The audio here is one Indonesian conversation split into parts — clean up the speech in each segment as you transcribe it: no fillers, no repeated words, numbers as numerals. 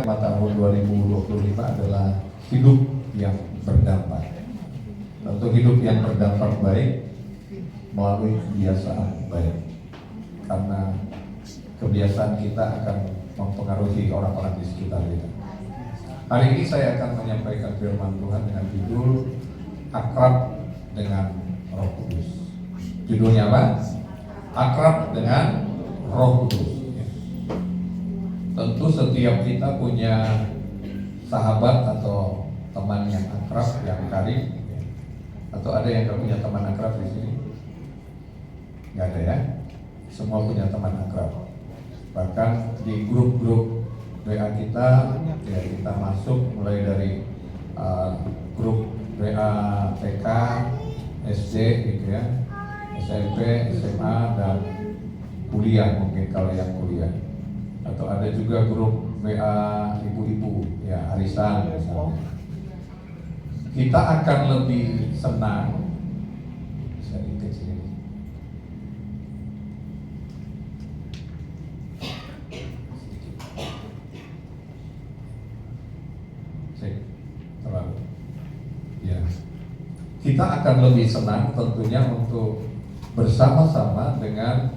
tema tahun 2025 adalah hidup yang berdampak. Tentu hidup yang berdampak baik melalui kebiasaan baik, karena kebiasaan kita akan mempengaruhi orang-orang di sekitar kita. Hari ini saya akan menyampaikan firman Tuhan dengan judul Akrab dengan Roh Kudus. Judulnya apa? Akrab dengan Roh Kudus. Tentu setiap kita punya sahabat atau teman yang akrab, yang karib. Atau ada yang gak punya teman akrab di sini? Gak ada ya? Semua punya teman akrab. Bahkan di grup-grup WA kita, ya kita masuk mulai dari grup WA TK, SD gitu ya, SMP, SMA, dan kuliah mungkin kalau yang kuliah. Atau ada juga grup WA ibu-ibu, ya arisan misalnya. Kita akan lebih senang, bisa dikecilin. Terlalu. Ya. Kita akan lebih senang tentunya untuk bersama-sama dengan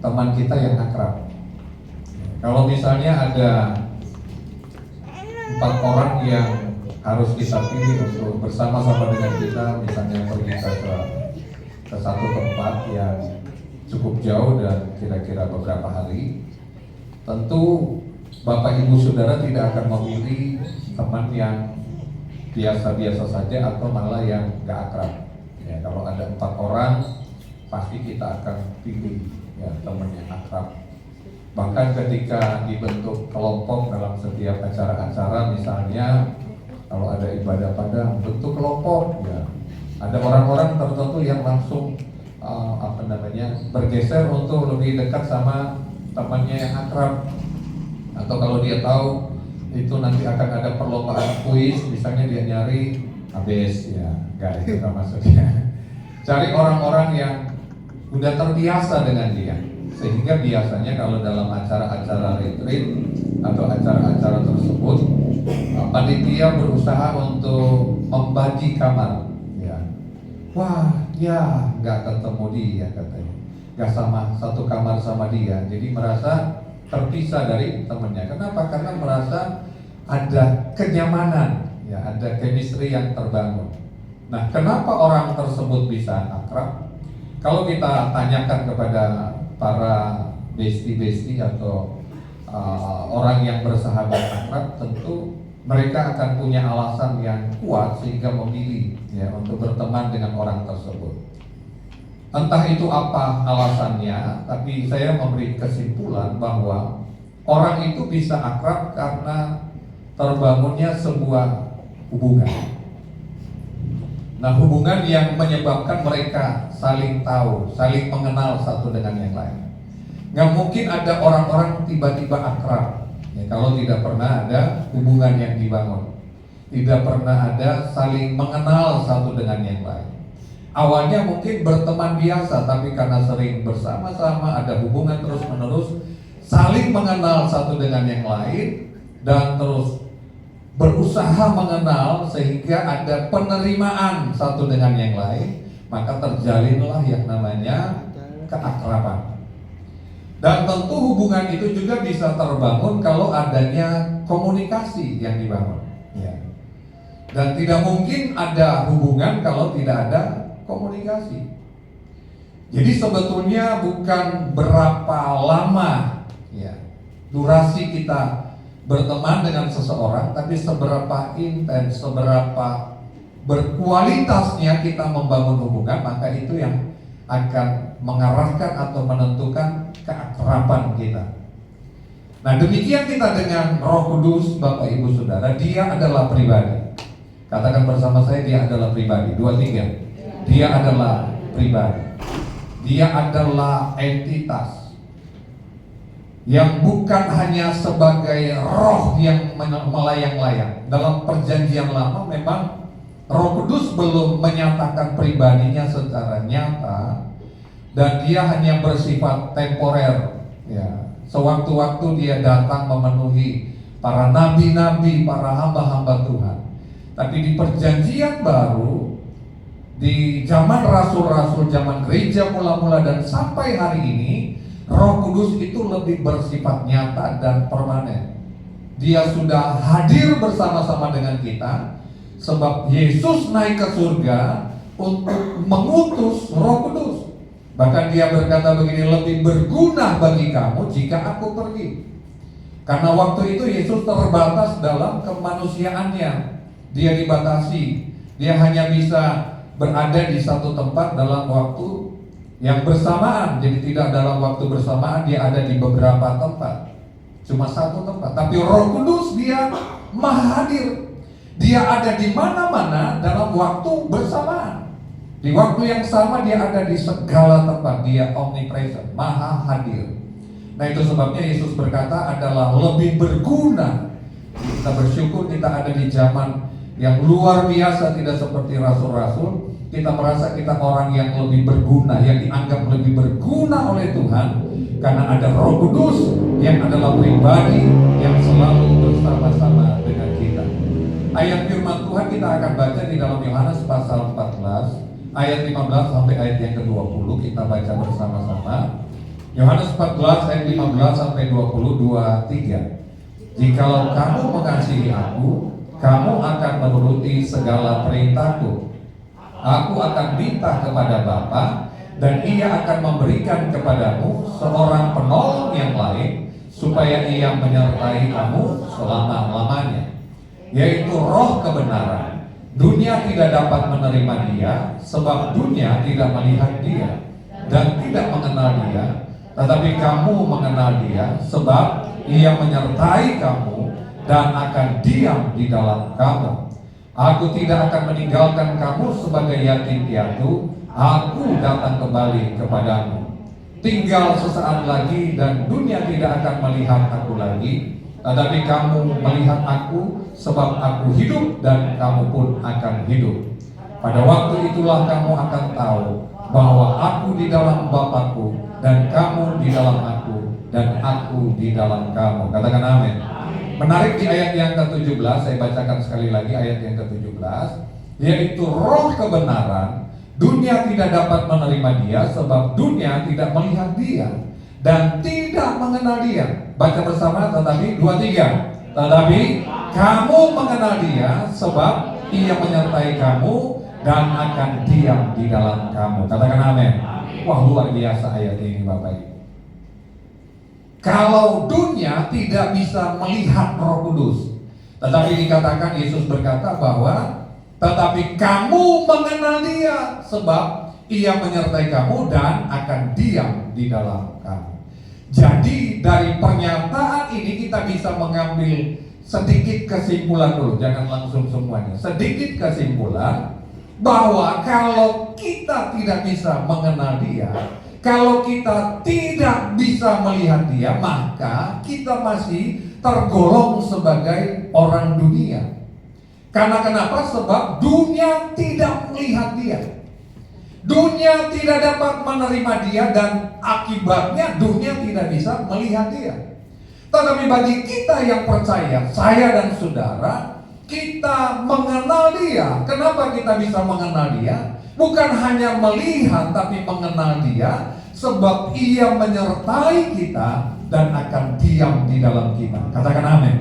teman kita yang akrab. Kalau misalnya ada 4 orang yang harus kita pilih untuk bersama-sama dengan kita, misalnya pergi ke satu tempat yang cukup jauh dan kira-kira beberapa hari, tentu Bapak Ibu Saudara tidak akan memilih teman yang biasa-biasa saja atau malah yang gak akrab. Ya, kalau ada 4 orang, pasti kita akan pilih ya teman yang akrab. Bahkan ketika dibentuk kelompok dalam setiap acara-acara, misalnya kalau ada ibadah padang, bentuk kelompok, ya ada orang-orang tertentu yang langsung bergeser untuk lebih dekat sama temannya yang akrab. Atau kalau dia tahu itu nanti akan ada perlombaan kuis, misalnya dia nyari habis, ya enggak, itu enggak maksudnya. Cari orang-orang yang udah terbiasa dengan dia, sehingga biasanya kalau dalam acara-acara retreat atau acara-acara tersebut, panitia berusaha untuk membagi kamar. Ya, wah, ya nggak ketemu dia katanya, nggak sama satu kamar sama dia, jadi merasa terpisah dari temannya. Kenapa? Karena merasa ada kenyamanan, ya ada chemistry yang terbangun. Nah, kenapa orang tersebut bisa akrab? Kalau kita tanyakan kepada para bestie atau orang yang bersahabat akrab, tentu mereka akan punya alasan yang kuat sehingga memilih ya untuk berteman dengan orang tersebut. Entah itu apa alasannya, tapi saya memberi kesimpulan bahwa orang itu bisa akrab karena terbangunnya sebuah hubungan. Nah, hubungan yang menyebabkan mereka saling tahu, saling mengenal satu dengan yang lain. Nggak mungkin ada orang-orang tiba-tiba akrab ya, kalau tidak pernah ada hubungan yang dibangun, tidak pernah ada saling mengenal satu dengan yang lain. Awalnya mungkin berteman biasa, tapi karena sering bersama-sama, ada hubungan terus-menerus, saling mengenal satu dengan yang lain, dan terus berusaha mengenal sehingga ada penerimaan satu dengan yang lain, maka terjalinlah yang namanya keakraban. Dan tentu hubungan itu juga bisa terbangun kalau adanya komunikasi yang dibangun ya. Dan tidak mungkin ada hubungan kalau tidak ada komunikasi. Jadi sebetulnya bukan berapa lama ya durasi kita berteman dengan seseorang, tapi seberapa intens, seberapa berkualitasnya kita membangun hubungan, maka itu yang akan mengarahkan atau menentukan keakraban kita. Nah, demikian kita dengan Roh Kudus, Bapak Ibu Saudara, dia adalah pribadi. Katakan bersama saya, dia adalah pribadi. 2, 3. Dia adalah pribadi. Dia adalah entitas yang bukan hanya sebagai roh yang melayang-layang. Dalam perjanjian lama memang Roh Kudus belum menyatakan pribadinya secara nyata, dan dia hanya bersifat temporer ya. Sewaktu-waktu dia datang memenuhi para nabi-nabi, para hamba-hamba Tuhan. Tapi di perjanjian baru, di zaman rasul-rasul, zaman gereja mula-mula dan sampai hari ini, Roh Kudus itu lebih bersifat nyata dan permanen. Dia sudah hadir bersama-sama dengan kita, sebab Yesus naik ke surga untuk mengutus Roh Kudus. Bahkan dia berkata begini, lebih berguna bagi kamu jika aku pergi. Karena waktu itu Yesus terbatas dalam kemanusiaannya. Dia dibatasi. Dia hanya bisa berada di satu tempat dalam waktu yang bersamaan. Jadi tidak dalam waktu bersamaan, dia ada di beberapa tempat. Cuma satu tempat. Tapi Roh Kudus dia maha hadir. Dia ada di mana-mana dalam waktu bersamaan. Di waktu yang sama dia ada di segala tempat. Dia omnipresent, maha hadir. Nah itu sebabnya Yesus berkata adalah lebih berguna. Kita bersyukur kita ada di zaman yang luar biasa, tidak seperti rasul-rasul. Kita merasa kita orang yang lebih berguna, yang dianggap lebih berguna oleh Tuhan, karena ada Roh Kudus yang adalah pribadi yang selalu bersama-sama dengan kita. Ayat firman Tuhan kita akan baca di dalam Yohanes pasal 14 ayat 15 sampai ayat yang ke-20. Kita baca bersama-sama. Yohanes 14 ayat 15 sampai 22:3. Jikalau kamu mengasihi aku, kamu akan menuruti segala perintahku. Aku akan minta kepada Bapa, dan Ia akan memberikan kepadamu seorang penolong yang lain, supaya Ia menyertai kamu selama-lamanya, yaitu Roh kebenaran. Dunia tidak dapat menerima Dia, sebab dunia tidak melihat Dia dan tidak mengenal Dia. Tetapi kamu mengenal Dia, sebab Ia menyertai kamu dan akan diam di dalam kamu. Aku tidak akan meninggalkan kamu sebagai yatim piatu. Aku datang kembali kepadamu. Tinggal sesaat lagi dan dunia tidak akan melihat aku lagi, tetapi kamu melihat aku, sebab aku hidup dan kamu pun akan hidup. Pada waktu itulah kamu akan tahu bahwa aku di dalam Bapakku, dan kamu di dalam aku, dan aku di dalam kamu. Katakan amin. Menarik di ayat yang ke-17, saya bacakan sekali lagi ayat yang ke-17, yaitu Roh kebenaran. Dunia tidak dapat menerima Dia, sebab dunia tidak melihat Dia dan tidak mengenal Dia. Baca bersama, tetapi 2-3. Tetapi kamu mengenal Dia, sebab Ia menyertai kamu dan akan diam di dalam kamu. Katakan amin. Wah, luar biasa ayat ini Bapak Ibu. Kalau dunia tidak bisa melihat Roh Kudus, tetapi dikatakan Yesus berkata bahwa tetapi kamu mengenal Dia, sebab Ia menyertai kamu dan akan diam di dalam kamu. Jadi dari pernyataan ini kita bisa mengambil sedikit kesimpulan dulu, jangan langsung semuanya. Sedikit kesimpulan bahwa kalau kita tidak bisa mengenal Dia, kalau kita tidak bisa melihat Dia, maka kita masih tergolong sebagai orang dunia. Karena kenapa? Sebab dunia tidak melihat Dia. Dunia tidak dapat menerima Dia, dan akibatnya dunia tidak bisa melihat Dia. Tetapi bagi kita yang percaya, saya dan saudara, kita mengenal Dia. Kenapa kita bisa mengenal Dia? Bukan hanya melihat, tapi mengenal Dia, sebab Ia menyertai kita dan akan diam di dalam kita. Katakan amin.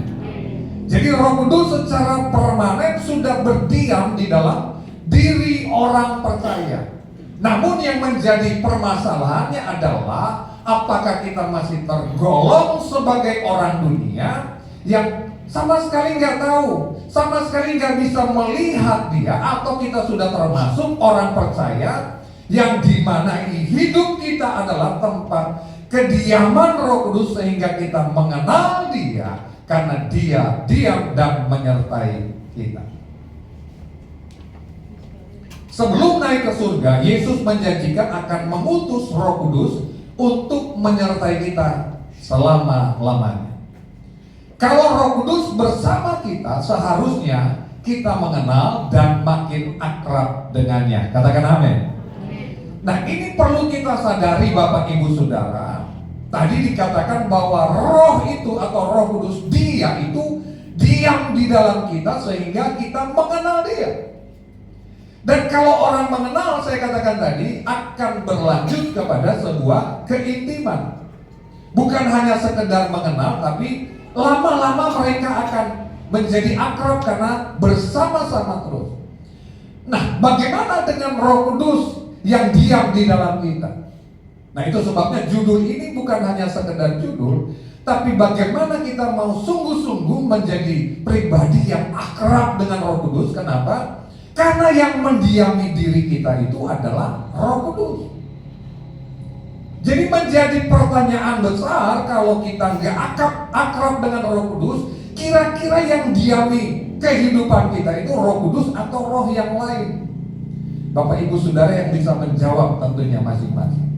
Jadi Roh Kudus secara permanen sudah berdiam di dalam diri orang percaya. Namun yang menjadi permasalahannya adalah apakah kita masih tergolong sebagai orang dunia yang sama sekali nggak tahu, sama sekali nggak bisa melihat Dia, atau kita sudah termasuk orang percaya yang dimana hidup kita adalah tempat kediaman Roh Kudus, sehingga kita mengenal Dia karena Dia diam dan menyertai kita. Sebelum naik ke surga, Yesus menjanjikan akan mengutus Roh Kudus untuk menyertai kita selama-lamanya. Kalau Roh Kudus bersama kita, seharusnya kita mengenal dan makin akrab dengannya. Katakan amin. Nah, ini perlu kita sadari Bapak Ibu Saudara, Tadi dikatakan bahwa roh itu atau Roh Kudus, dia itu diam di dalam kita sehingga kita mengenal dia. Dan kalau orang mengenal, saya katakan tadi, akan berlanjut kepada sebuah keintiman. Bukan hanya sekedar mengenal, tapi lama-lama mereka akan menjadi akrab karena bersama-sama terus. Nah, bagaimana dengan Roh Kudus yang diam di dalam kita? Nah, itu sebabnya judul ini bukan hanya sekedar judul, tapi bagaimana kita mau sungguh-sungguh menjadi pribadi yang akrab dengan Roh Kudus. Kenapa? Karena yang mendiami diri kita itu adalah Roh Kudus. Jadi menjadi pertanyaan besar, kalau kita nggak akrab dengan Roh Kudus, kira-kira yang diami kehidupan kita itu Roh Kudus atau roh yang lain? Bapak Ibu Saudara yang bisa menjawab tentunya masing-masing.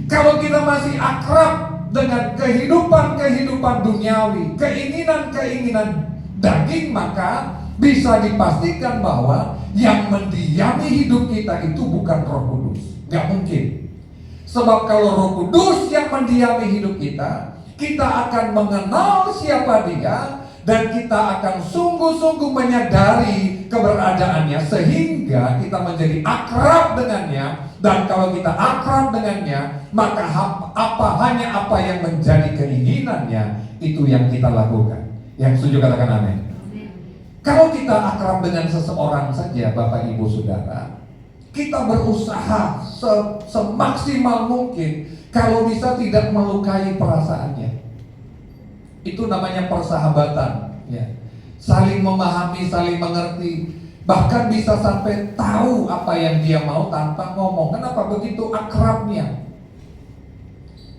Kalau kita masih akrab dengan kehidupan duniawi, keinginan-keinginan daging, maka bisa dipastikan bahwa yang mendiami hidup kita itu bukan Roh Kudus. Gak mungkin. Sebab kalau Roh Kudus yang mendiami hidup kita, kita akan mengenal siapa Dia, dan kita akan sungguh-sungguh menyadari keberadaannya sehingga kita menjadi akrab dengannya. Dan kalau kita akrab dengannya, maka hanya apa yang menjadi keinginannya itu yang kita lakukan. Yang setuju katakan amin. Kalau kita akrab dengan seseorang saja, Bapak Ibu Saudara, kita berusaha semaksimal mungkin kalau bisa tidak melukai perasaannya. Itu namanya persahabatan, ya. Saling memahami, saling mengerti, bahkan bisa sampai tahu apa yang dia mau tanpa ngomong. Kenapa begitu akrabnya?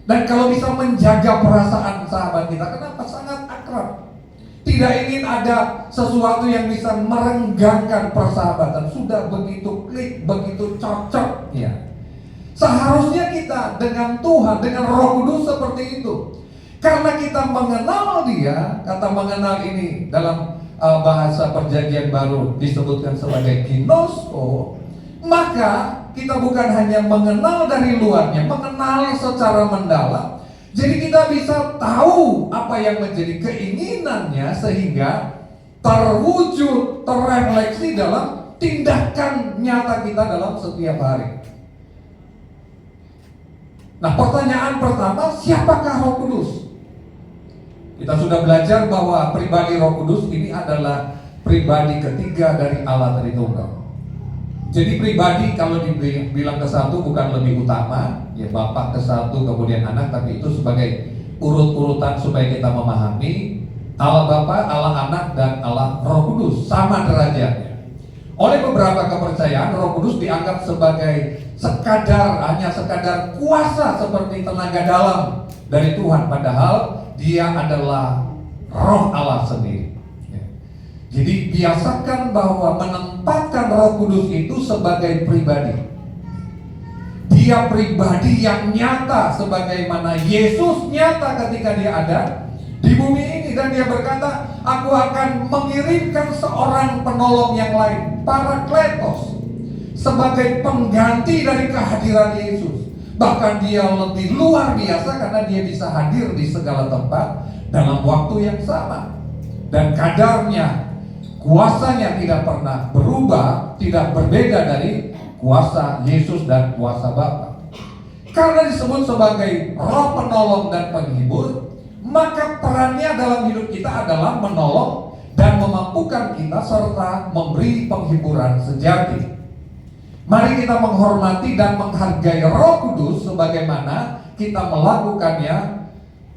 Dan kalau bisa menjaga perasaan sahabat kita, kenapa sangat akrab? Tidak ingin ada sesuatu yang bisa merenggangkan persahabatan. Sudah begitu klik, begitu cocok, ya. Seharusnya kita dengan Tuhan, dengan Roh Kudus seperti itu. Karena kita mengenal Dia, kata mengenal ini dalam bahasa Perjanjian Baru disebutkan sebagai ginosko, maka kita bukan hanya mengenal dari luarnya, mengenal secara mendalam. Jadi kita bisa tahu apa yang menjadi keinginannya sehingga terwujud, terrefleksi dalam tindakan nyata kita dalam setiap hari. Nah, pertanyaan pertama, siapakah Roh Kudus? Kita sudah belajar bahwa pribadi Roh Kudus ini adalah pribadi ketiga dari Allah Tritunggal. Jadi pribadi kalau dibilang ke satu bukan lebih utama, ya Bapa ke satu kemudian Anak, tapi itu sebagai urut-urutan supaya kita memahami Allah Bapa, Allah Anak, dan Allah Roh Kudus sama derajatnya. Oleh beberapa kepercayaan, Roh Kudus dianggap sebagai hanya sekadar kuasa seperti tenaga dalam dari Tuhan, padahal Dia adalah Roh Allah sendiri. Jadi biasakan bahwa menempatkan Roh Kudus itu sebagai pribadi. Dia pribadi yang nyata sebagaimana Yesus nyata ketika Dia ada di bumi ini, dan Dia berkata, aku akan mengirimkan seorang penolong yang lain, Parakletos, sebagai pengganti dari kehadiran Yesus. Bahkan Dia lebih luar biasa karena Dia bisa hadir di segala tempat dalam waktu yang sama. Dan kadarnya, kuasanya tidak pernah berubah, tidak berbeda dari kuasa Yesus dan kuasa Bapa. Karena disebut sebagai Roh penolong dan penghibur, maka perannya dalam hidup kita adalah menolong dan memampukan kita serta memberi penghiburan sejati. Mari kita menghormati dan menghargai Roh Kudus sebagaimana kita melakukannya.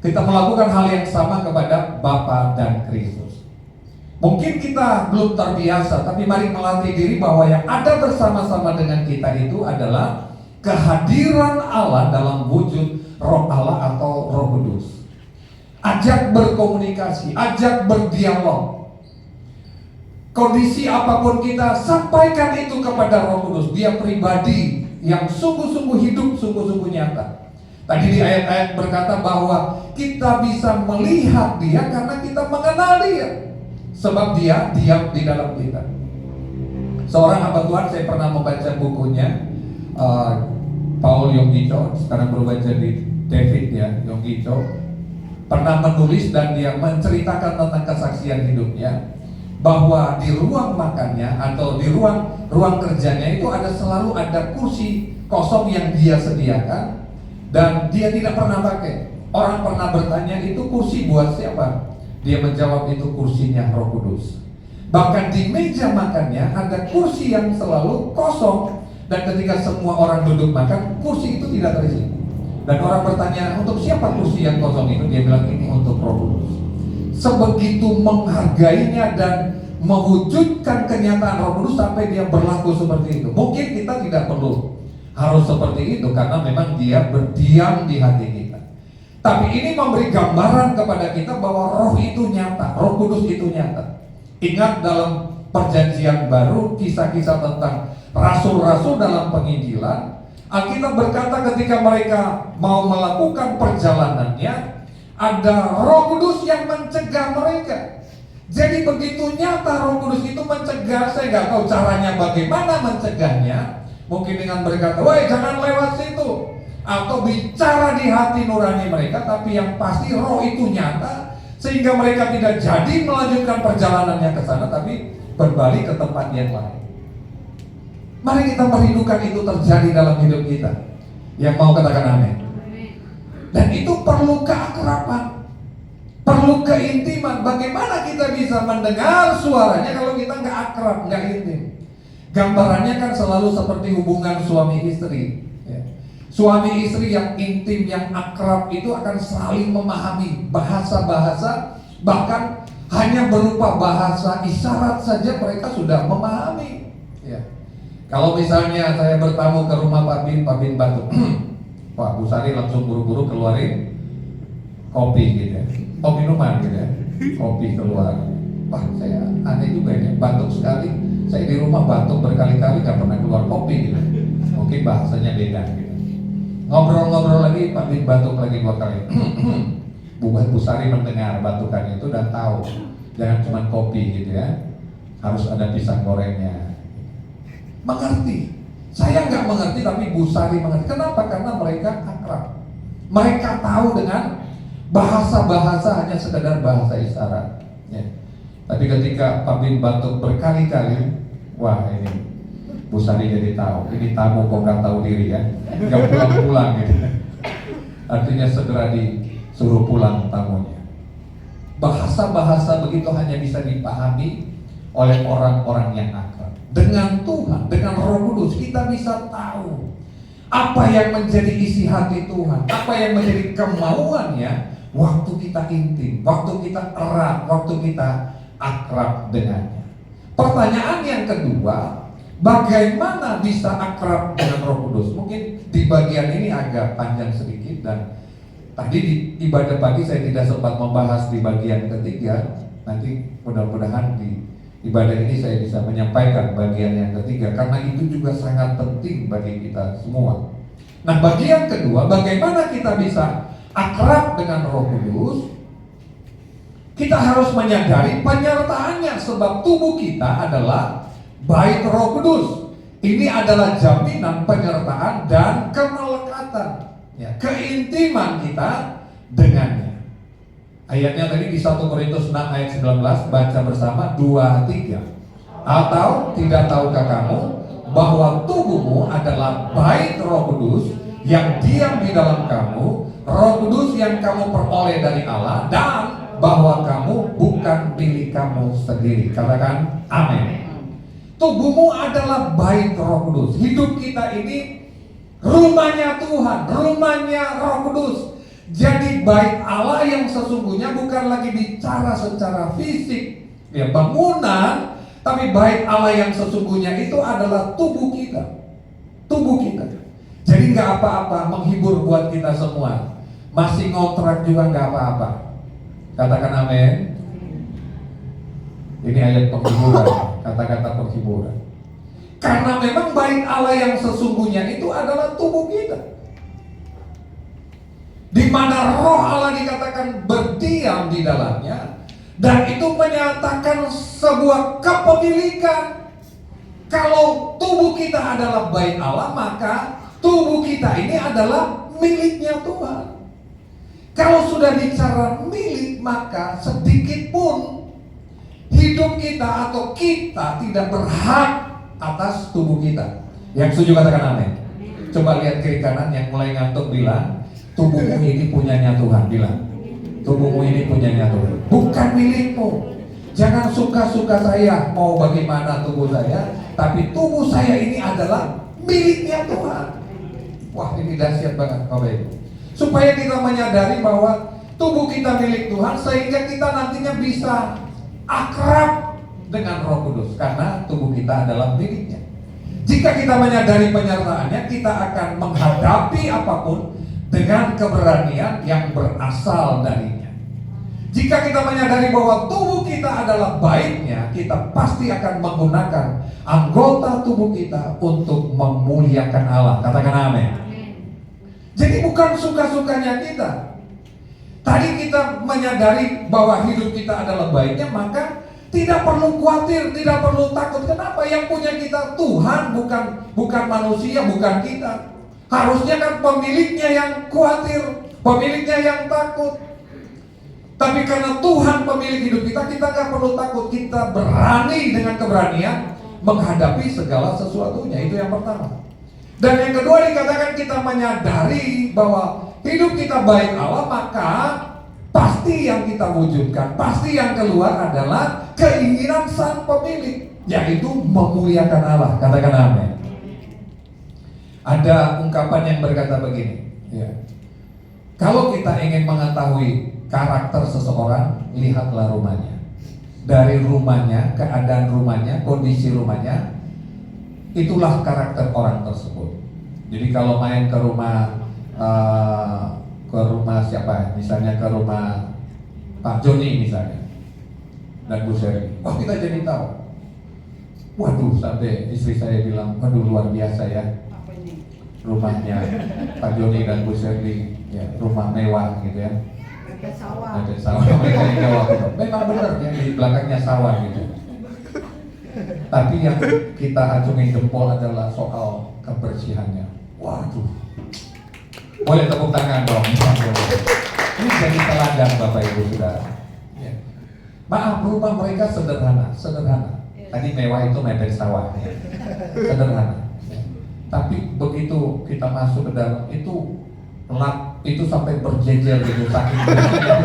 Kita melakukan hal yang sama kepada Bapa dan Kristus. Mungkin kita belum terbiasa, tapi mari melatih diri bahwa yang ada bersama-sama dengan kita itu adalah kehadiran Allah dalam wujud Roh Allah atau Roh Kudus. Ajak berkomunikasi, ajak berdialog. Kondisi apapun kita, sampaikan itu kepada Roh Kudus. Dia pribadi yang sungguh-sungguh hidup, sungguh-sungguh nyata. Tadi di ayat-ayat berkata bahwa kita bisa melihat Dia karena kita mengenal Dia. Sebab Dia diam di dalam kita. Seorang hamba Tuhan, saya pernah membaca bukunya Paul Yonggi Cho, sekarang berubah jadi David ya, Yonggi Cho pernah menulis dan dia menceritakan tentang kesaksian hidupnya bahwa di ruang makannya atau di ruang kerjanya itu selalu ada kursi kosong yang dia sediakan dan dia tidak pernah pakai. Orang pernah bertanya, itu kursi buat siapa? Dia menjawab, itu kursinya Roh Kudus. Bahkan di meja makannya ada kursi yang selalu kosong, dan ketika semua orang duduk makan, kursi itu tidak terisi. Dan orang bertanya, untuk siapa kursi yang kosong itu? Dia bilang, ini untuk Roh Kudus. Sebegitu menghargainya dan mewujudkan kenyataan Roh Kudus sampai dia berlaku seperti itu. Mungkin kita tidak perlu harus seperti itu karena memang dia berdiam di hati kita. Tapi ini memberi gambaran kepada kita bahwa Roh itu nyata, Roh Kudus itu nyata. Ingat dalam Perjanjian Baru kisah-kisah tentang rasul-rasul dalam penginjilan, Alkitab berkata ketika mereka mau melakukan perjalanannya, ada Roh Kudus yang mencegah mereka. Jadi begitu nyata Roh Kudus itu mencegah. Saya nggak tahu caranya bagaimana mencegahnya. Mungkin dengan berkata, woi jangan lewat situ, atau bicara di hati nurani mereka. Tapi yang pasti Roh itu nyata, sehingga mereka tidak jadi melanjutkan perjalanannya ke sana, tapi berbalik ke tempat yang lain. Mari kita merindukan itu terjadi dalam hidup kita. Yang mau katakan amin. Dan itu perlu keakraban, perlu keintiman. Bagaimana kita bisa mendengar suaranya kalau kita nggak akrab, nggak intim? Gambarannya kan selalu seperti hubungan suami istri. Suami istri yang intim, yang akrab itu akan saling memahami bahasa-bahasa, bahkan hanya berupa bahasa isyarat saja mereka sudah memahami. Kalau misalnya saya bertamu ke rumah Pak Bin batuk, Pak Bu Sari langsung buru-buru keluarin kopi gitu ya, minuman gitu ya, kopi keluar. Wah saya aneh juga ya, batuk sekali. Saya di rumah batuk berkali-kali gak pernah keluar kopi gitu. Mungkin bahasanya beda gitu. Ngobrol-ngobrol lagi, Pak Bin batuk lagi 2 kali. Bu Sari mendengar batukan itu dan tahu jangan cuma kopi gitu ya, harus ada pisang gorengnya. Mengerti. Saya nggak mengerti tapi Bu Sari mengerti. Kenapa? Karena mereka akrab. Mereka tahu dengan bahasa-bahasa hanya sekedar bahasa isyarat ya. Tapi ketika Pak Bin batuk berkali-kali, wah ini Bu Sari jadi tahu, ini tamu kok nggak tahu diri ya, nggak pulang-pulang gitu. Artinya segera disuruh pulang tamunya. Bahasa-bahasa begitu hanya bisa dipahami oleh orang-orang yang akrab. Dengan Tuhan, dengan Roh Kudus kita bisa tahu apa yang menjadi isi hati Tuhan, apa yang menjadi kemauannya waktu kita intim, waktu kita erat, waktu kita akrab dengannya. Pertanyaan yang kedua, bagaimana bisa akrab dengan Roh Kudus? Mungkin di bagian ini agak panjang sedikit dan tadi di ibadah pagi saya tidak sempat membahas di bagian ketiga. Nanti mudah-mudahan di ibadah ini saya bisa menyampaikan bagian yang ketiga karena itu juga sangat penting bagi kita semua. Nah, bagian kedua, bagaimana kita bisa akrab dengan Roh Kudus? Kita harus menyadari penyertaannya, sebab tubuh kita adalah bait Roh Kudus. Ini adalah jaminan penyertaan dan kemelekatan ya, keintiman kita dengannya. Ayatnya tadi di 1 Korintus 6 ayat 19, baca bersama 2-3. Atau tidak tahukah kamu bahwa tubuhmu adalah bait Roh Kudus yang diam di dalam kamu, Roh Kudus yang kamu peroleh dari Allah, dan bahwa kamu bukan milik kamu sendiri. Katakan amin. Tubuhmu adalah bait Roh Kudus. Hidup kita ini rumahnya Tuhan, rumahnya Roh Kudus. Jadi bait Allah yang sesungguhnya bukan lagi bicara secara fisik ya, bangunan, tapi bait Allah yang sesungguhnya itu adalah tubuh kita. Tubuh kita. Jadi nggak apa-apa, menghibur buat kita semua. Masih ngontrak juga nggak apa-apa. Katakan amin. Ini ayat penghiburan, kata-kata penghiburan. Karena memang bait Allah yang sesungguhnya itu adalah tubuh kita, di mana Roh Allah dikatakan berdiam di dalamnya, dan itu menyatakan sebuah kepemilikan. Kalau tubuh kita adalah bait Allah, maka tubuh kita ini adalah miliknya Tuhan. Kalau sudah bicara milik, maka sedikit pun hidup kita atau kita tidak berhak atas tubuh kita. Yang setuju katakan amin. Coba lihat kiri kanan yang mulai ngantuk, bilang, tubuhmu ini punyanya Tuhan. Bilang, tubuhmu ini punyanya Tuhan, bukan milikmu. Jangan suka-suka saya mau bagaimana tubuh saya, tapi tubuh saya ini adalah miliknya Tuhan. Wah, ini dahsyat banget Bapak Ibu. Supaya kita menyadari bahwa tubuh kita milik Tuhan, sehingga kita nantinya bisa akrab dengan Roh Kudus, karena tubuh kita adalah miliknya. Jika kita menyadari penyertaannya, kita akan menghadapi apapun dengan keberanian yang berasal darinya. Jika kita menyadari bahwa tubuh kita adalah baiknya, kita pasti akan menggunakan anggota tubuh kita untuk memuliakan Allah. Katakan amin. Jadi bukan suka-sukanya kita. Tadi kita menyadari bahwa hidup kita adalah baiknya, maka tidak perlu khawatir, tidak perlu takut. Kenapa? Yang punya kita Tuhan, bukan manusia, bukan kita. Harusnya kan pemiliknya yang khawatir, pemiliknya yang takut. Tapi karena Tuhan pemilik hidup kita, kita gak perlu takut. Kita berani dengan keberanian menghadapi segala sesuatunya. Itu yang pertama. Dan yang kedua dikatakan kita menyadari bahwa hidup kita baik Allah, maka pasti yang kita wujudkan, pasti yang keluar adalah keinginan sang pemilik, yaitu memuliakan Allah. Katakan amin. Ada ungkapan yang berkata begini, ya, kalau kita ingin mengetahui karakter seseorang, lihatlah rumahnya. Dari rumahnya, keadaan rumahnya, kondisi rumahnya, itulah karakter orang tersebut. Jadi kalau main ke rumah siapa? Misalnya ke rumah Pak Joni misalnya, dan Bu Seri, wah kita jadi tahu. Waduh, sampai istri saya bilang, waduh luar biasa ya rumahnya Pak Joni dan Bu Seri, ya, rumah mewah gitu ya. Ada sawah, mereka yang jawab itu. Memang benar yang di belakangnya sawah gitu. Tapi yang kita acungin jempol adalah soal kebersihannya. Waduh, boleh tepuk tangan dong. Ini jadi teladan Bapak Ibu Saudara. Ya. Maaf, rumah mereka sederhana. Tadi mewah itu mepet sawah, ya. Sederhana. Ya. Tapi begitu kita masuk ke dalam itu sampai berjejer gitu, saking bersihnya.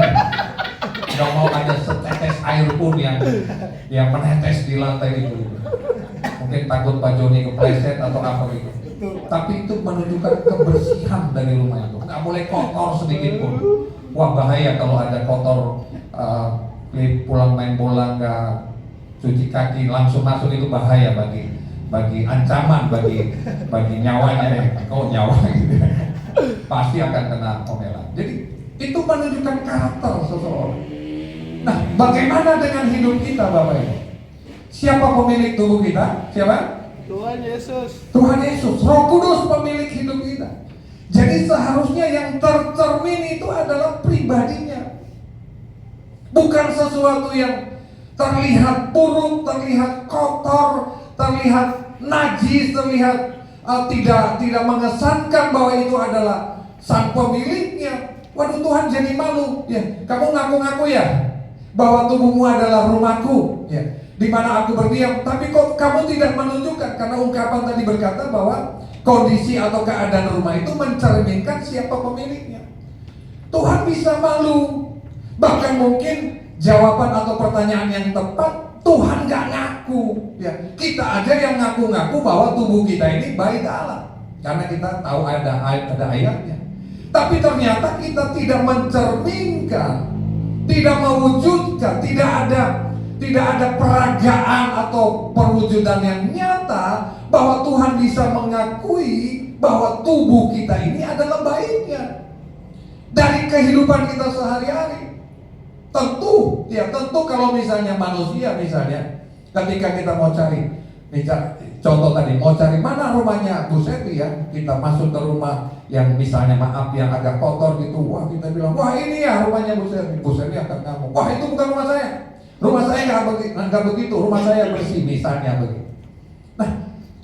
Nggak mau ada setetes air pun yang menetes di lantai itu. Mungkin takut Pak Joni kepleset atau apa gitu. Tapi itu menunjukkan kebersihan dari rumah itu. Nggak boleh kotor sedikit pun. Wah bahaya kalau ada kotor, pulang main bola nggak cuci kaki langsung masuk, itu bahaya bagi ancaman bagi nyawanya. Kalau nyawa gitu pasti akan kena omelan. Jadi itu menunjukkan karakter seseorang. Nah, bagaimana dengan hidup kita Bapak Ibu? Siapa pemilik tubuh kita? Siapa? Tuhan Yesus. Tuhan Yesus, Roh Kudus pemilik hidup kita. Jadi seharusnya yang tercermin itu adalah pribadinya, bukan sesuatu yang terlihat buruk, terlihat kotor, terlihat najis, terlihat tidak mengesankan bahwa itu adalah sang pemiliknya. Waduh, Tuhan jadi malu. Ya, kamu ngaku-ngaku ya bahwa tubuhmu adalah rumahku, ya, di mana aku berdiam, tapi kok kamu tidak menunjukkan, karena ungkapan tadi berkata bahwa kondisi atau keadaan rumah itu mencerminkan siapa pemiliknya. Tuhan bisa malu. Bahkan mungkin jawaban atau pertanyaan yang tepat, Tuhan gak ngaku, ya. Kita aja yang ngaku-ngaku bahwa tubuh kita ini baik Allah, karena kita tahu ada ayatnya. Tapi ternyata kita tidak mencerminkan, tidak mewujudkan, tidak ada peragaan atau perwujudan yang nyata bahwa Tuhan bisa mengakui bahwa tubuh kita ini adalah baiknya dari kehidupan kita sehari-hari. Tentu kalau misalnya manusia, misalnya ketika kita mau cari, contoh tadi, mau cari mana rumahnya Bu Seti, ya, kita masuk ke rumah yang misalnya maaf yang agak kotor gitu, wah kita bilang, wah ini ya rumahnya Bu Seti. Bu Seti akan ngomong, wah itu bukan rumah saya. Rumah saya nggak begitu, rumah saya bersih, misalnya begitu. Nah,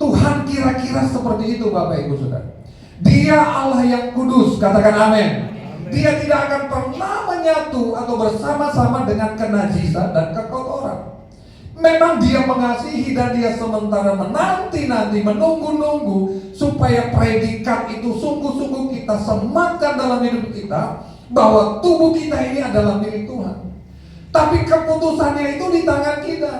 Tuhan kira-kira seperti itu Bapak Ibu Saudara. Dia Allah yang kudus, katakan amin. Dia tidak akan pernah menyatu atau bersama-sama dengan kenajisan dan kekotoran. Memang dia mengasihi dan dia sementara menanti-nanti, menunggu-nunggu supaya predikat itu sungguh-sungguh kita sematkan dalam hidup kita, bahwa tubuh kita ini adalah milik Tuhan. Tapi keputusannya itu di tangan kita.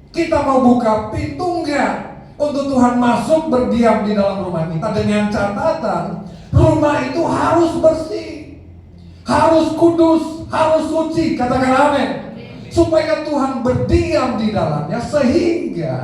Kita mau buka pintu enggak untuk Tuhan masuk berdiam di dalam rumah kita, dengan catatan rumah itu harus bersih, harus kudus, harus suci. Katakan amin. Supaya Tuhan berdiam di dalamnya, sehingga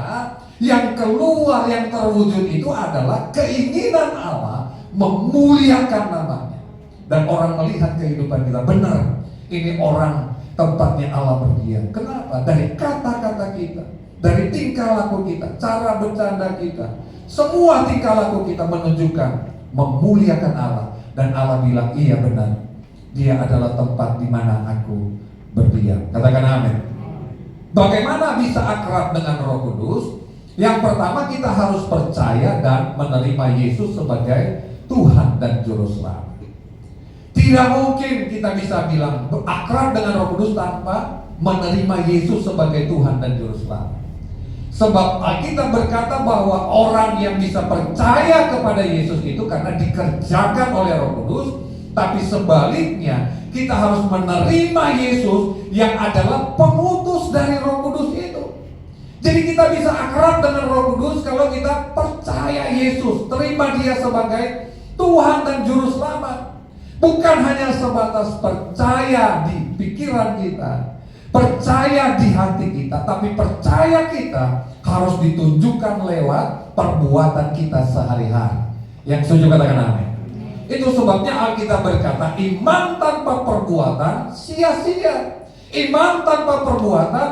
yang keluar, yang terwujud itu adalah keinginan Allah memuliakan namanya. Dan orang melihat kehidupan kita, benar, ini orang tempatnya Allah berdiam. Kenapa? Dari kata-kata kita, dari tingkah laku kita, cara bercanda kita, semua tingkah laku kita menunjukkan memuliakan Allah. Dan Allah bilang, iya benar, dia adalah tempat di mana aku berdiam. Katakan amin. Bagaimana bisa akrab dengan Roh Kudus? Yang pertama, kita harus percaya dan menerima Yesus sebagai Tuhan dan Juru Selamat. Tidak mungkin kita bisa bilang akrab dengan Roh Kudus tanpa menerima Yesus sebagai Tuhan dan Juru Selamat. Sebab Alkitab berkata bahwa orang yang bisa percaya kepada Yesus itu karena dikerjakan oleh Roh Kudus. Tapi sebaliknya, kita harus menerima Yesus yang adalah pengutus dari Roh Kudus itu. Jadi kita bisa akrab dengan Roh Kudus kalau kita percaya Yesus, terima dia sebagai Tuhan dan Juru Selamat. Bukan hanya sebatas percaya di pikiran kita, percaya di hati kita, tapi percaya kita harus ditunjukkan lewat perbuatan kita sehari-hari. Yang setuju katakan amin. Itu sebabnya Alkitab berkata, iman tanpa perbuatan sia-sia. Iman tanpa perbuatan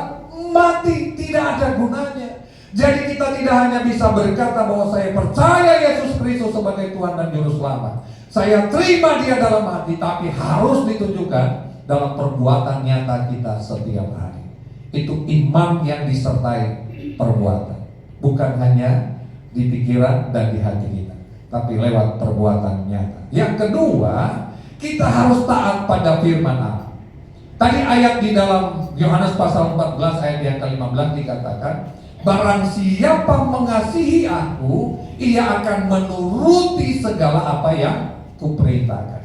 mati, tidak ada gunanya. Jadi kita tidak hanya bisa berkata bahwa saya percaya Yesus Kristus sebagai Tuhan dan Juru Selamat, saya terima dia dalam hati, tapi harus ditunjukkan dalam perbuatan nyata kita setiap hari. Itu iman yang disertai perbuatan, bukan hanya di pikiran dan di hati kita, tapi lewat perbuatan nyata. Yang kedua, kita harus taat pada firman Allah. Tadi ayat di dalam Yohanes pasal 14 ayat yang ke-15 dikatakan, barang siapa mengasihi aku, ia akan menuruti segala apa yang kuperintahkan.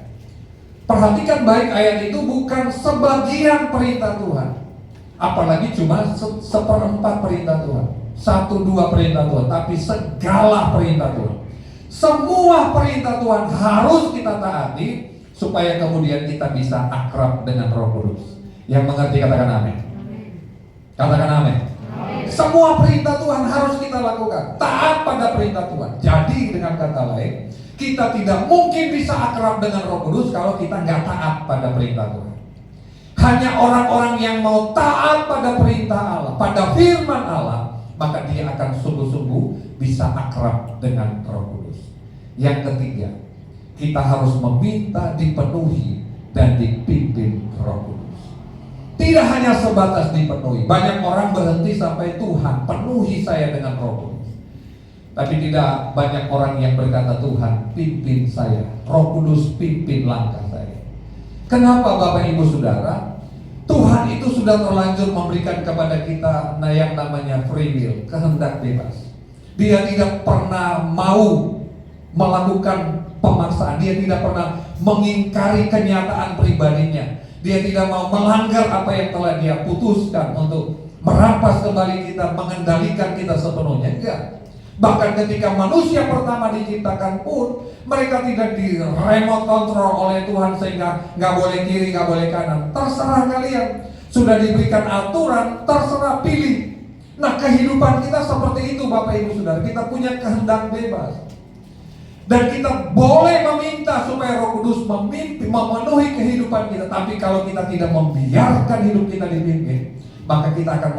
Perhatikan baik, ayat itu bukan sebagian perintah Tuhan, apalagi cuma seperempat perintah Tuhan, 1-2 perintah Tuhan, tapi segala perintah Tuhan. Semua perintah Tuhan harus kita taati supaya kemudian kita bisa akrab dengan Roh Kudus. Yang mengerti katakan amin. Katakan amin. Semua perintah Tuhan harus kita lakukan, taat pada perintah Tuhan. Jadi dengan kata lain, kita tidak mungkin bisa akrab dengan Roh Kudus kalau kita nggak taat pada perintah Tuhan. Hanya orang-orang yang mau taat pada perintah Allah, pada firman Allah, maka dia akan sungguh-sungguh bisa akrab dengan Roh Kudus. Yang ketiga, kita harus meminta dipenuhi dan dipimpin Roh Kudus. Tidak hanya sebatas dipenuhi. Banyak orang berhenti sampai Tuhan penuhi saya dengan Roh Kudus. Tapi tidak banyak orang yang berkata, Tuhan pimpin saya, Roh Kudus pimpin langkah saya. Kenapa Bapak Ibu Saudara? Tuhan itu sudah terlanjur memberikan kepada kita yang namanya free will, kehendak bebas. Dia tidak pernah mau melakukan pemaksaan, dia tidak pernah mengingkari kenyataan pribadinya. Dia tidak mau melanggar apa yang telah dia putuskan untuk merampas kembali kita, mengendalikan kita sepenuhnya. Enggak. Bahkan ketika manusia pertama diciptakan pun, mereka tidak di remote control oleh Tuhan sehingga nggak boleh kiri, nggak boleh kanan. Terserah kalian. Sudah diberikan aturan, terserah pilih. Nah, kehidupan kita seperti itu Bapak Ibu Saudara. Kita punya kehendak bebas. Dan kita boleh meminta supaya Roh Kudus memimpin, memenuhi kehidupan kita. Tapi kalau kita tidak membiarkan hidup kita dipimpin, maka kita akan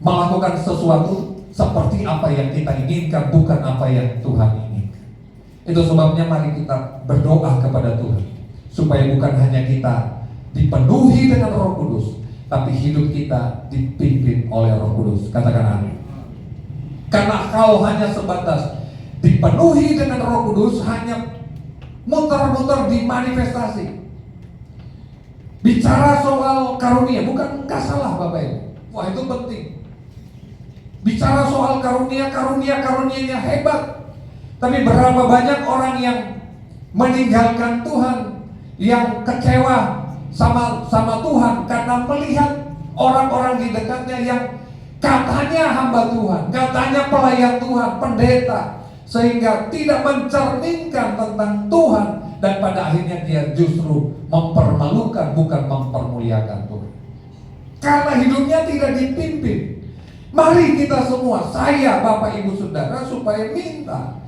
melakukan sesuatu seperti apa yang kita inginkan, bukan apa yang Tuhan inginkan. Itu sebabnya mari kita berdoa kepada Tuhan, supaya bukan hanya kita dipenuhi dengan Roh Kudus, tapi hidup kita dipimpin oleh Roh Kudus. Katakan amin. Karena kalau hanya sebatas dipenuhi dengan Roh Kudus, hanya muter-muter di manifestasi. Bicara soal karunia, bukan nggak salah Bapak Ibu. Wah itu penting. Bicara soal karunia-karunianya hebat. Tapi berapa banyak orang yang meninggalkan Tuhan, yang kecewa sama Tuhan karena melihat orang-orang di dekatnya yang katanya hamba Tuhan, katanya pelayan Tuhan, pendeta, sehingga tidak mencerminkan tentang Tuhan, dan pada akhirnya dia justru mempermalukan bukan mempermuliakan Tuhan. Karena hidupnya tidak dipimpin. Mari kita semua, saya, Bapak, Ibu, Saudara, supaya minta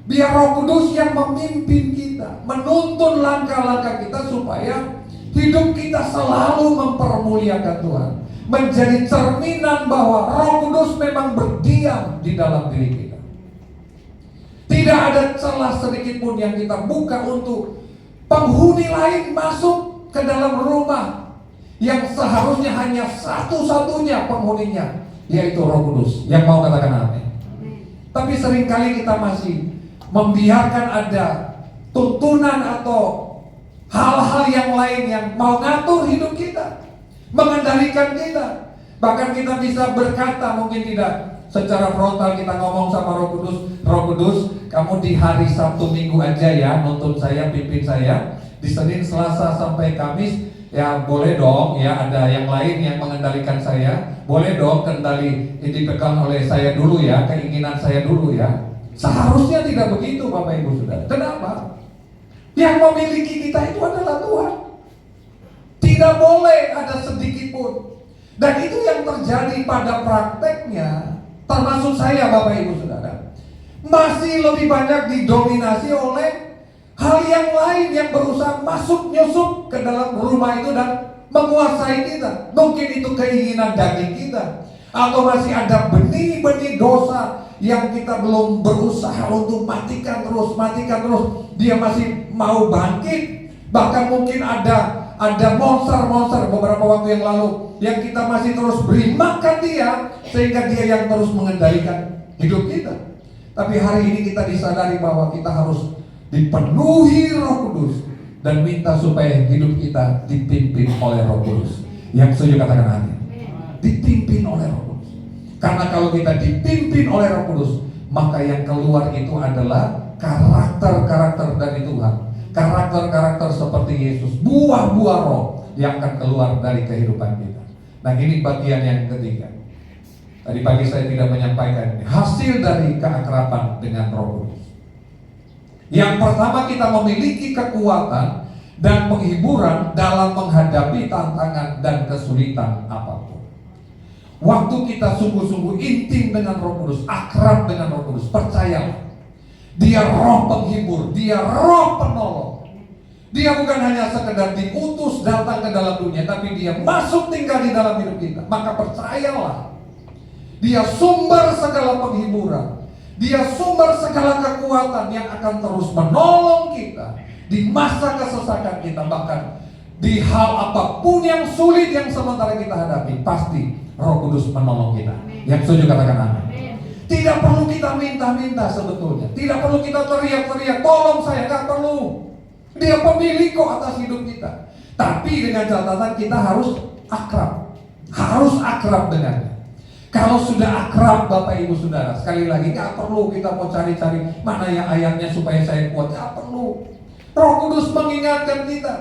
biar Roh Kudus yang memimpin kita, menuntun langkah-langkah kita supaya hidup kita selalu mempermuliakan Tuhan, menjadi cerminan bahwa Roh Kudus memang berdiam di dalam diri kita. Tidak ada celah sedikit pun yang kita buka untuk penghuni lain masuk ke dalam rumah yang seharusnya hanya satu-satunya penghuninya, yaitu Roh Kudus. Yang mau katakan amin. Tapi seringkali kita masih membiarkan ada tuntunan atau hal-hal yang lain yang mau ngatur hidup kita, mengendalikan kita. Bahkan kita bisa berkata, mungkin tidak secara frontal kita ngomong sama Roh Kudus, Roh Kudus, kamu di hari Sabtu Minggu aja ya nuntun saya, pimpin saya. Di Senin, Selasa sampai Kamis ya boleh dong ya, ada yang lain yang mengendalikan saya. Boleh dong kendali dipegang oleh saya dulu ya, keinginan saya dulu ya. Seharusnya tidak begitu Bapak Ibu Saudara. Kenapa? Yang memiliki kita itu adalah Tuhan. Tidak boleh ada sedikit pun. Dan itu yang terjadi pada prakteknya, termasuk saya Bapak Ibu Saudara, masih lebih banyak didominasi oleh hal yang lain yang berusaha masuk nyusup ke dalam rumah itu dan menguasai kita. Mungkin itu keinginan daging kita, atau masih ada benih-benih dosa yang kita belum berusaha untuk matikan terus. Dia masih mau bangkit. Bahkan mungkin ada monster beberapa waktu yang lalu yang kita masih terus beri makan dia, sehingga dia yang terus mengendalikan hidup kita. Tapi hari ini kita disadari bahwa kita harus dipenuhi Roh Kudus dan minta supaya hidup kita dipimpin oleh Roh Kudus. Yang setuju katakan amin. Dipimpin oleh Roh Kudus. Karena kalau kita dipimpin oleh Roh Kudus, maka yang keluar itu adalah karakter-karakter dari Tuhan. Karakter-karakter seperti Yesus, buah-buah roh yang akan keluar dari kehidupan kita. Nah ini bagian yang ketiga. Tadi pagi saya tidak menyampaikan ini. Hasil dari keakraban dengan Roh Kudus. Yang pertama, kita memiliki kekuatan dan penghiburan dalam menghadapi tantangan dan kesulitan apapun. Waktu kita sungguh-sungguh intim dengan Roh Kudus, akrab dengan Roh Kudus, percayalah, Dia roh penghibur, Dia roh penolong. Dia bukan hanya sekedar diutus datang ke dalam dunia, tapi Dia masuk tinggal di dalam hidup kita. Maka percayalah, Dia sumber segala penghiburan, Dia sumber segala kekuatan yang akan terus menolong kita di masa kesesakan kita. Bahkan di hal apapun yang sulit yang sementara kita hadapi, pasti Roh Kudus menolong kita. Yang setuju katakan amin. Tidak perlu kita minta-minta sebetulnya. Tidak perlu kita teriak-teriak, tolong saya, nggak perlu. Dia pemilik kok atas hidup kita. Tapi dengan catatan kita harus akrab. Harus akrab dengannya. Kalau sudah akrab Bapak Ibu Saudara, sekali lagi nggak perlu kita mau cari-cari mana yang ayatnya supaya saya kuat. Nggak perlu. Roh Kudus mengingatkan kita.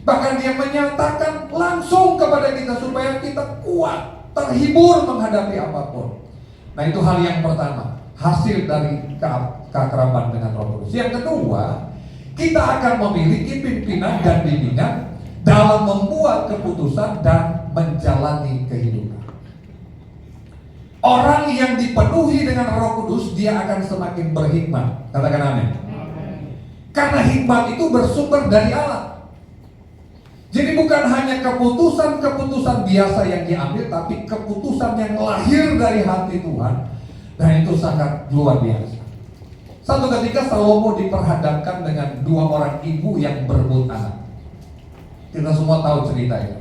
Bahkan Dia menyatakan langsung kepada kita supaya kita kuat, terhibur menghadapi apapun. Nah itu hal yang pertama, hasil dari keakraban dengan Roh Kudus. Yang kedua, kita akan memiliki pimpinan dan bimbingan dalam membuat keputusan dan menjalani kehidupan. Orang yang dipenuhi dengan Roh Kudus, dia akan semakin berhikmat. Katakan amin. Karena hikmat itu bersumber dari Allah. Jadi bukan hanya keputusan-keputusan biasa yang diambil, tapi keputusan yang lahir dari hati Tuhan. Dan itu sangat luar biasa. Satu ketika Salomo diperhadapkan dengan dua orang ibu yang berebut anak. Kita semua tahu cerita itu.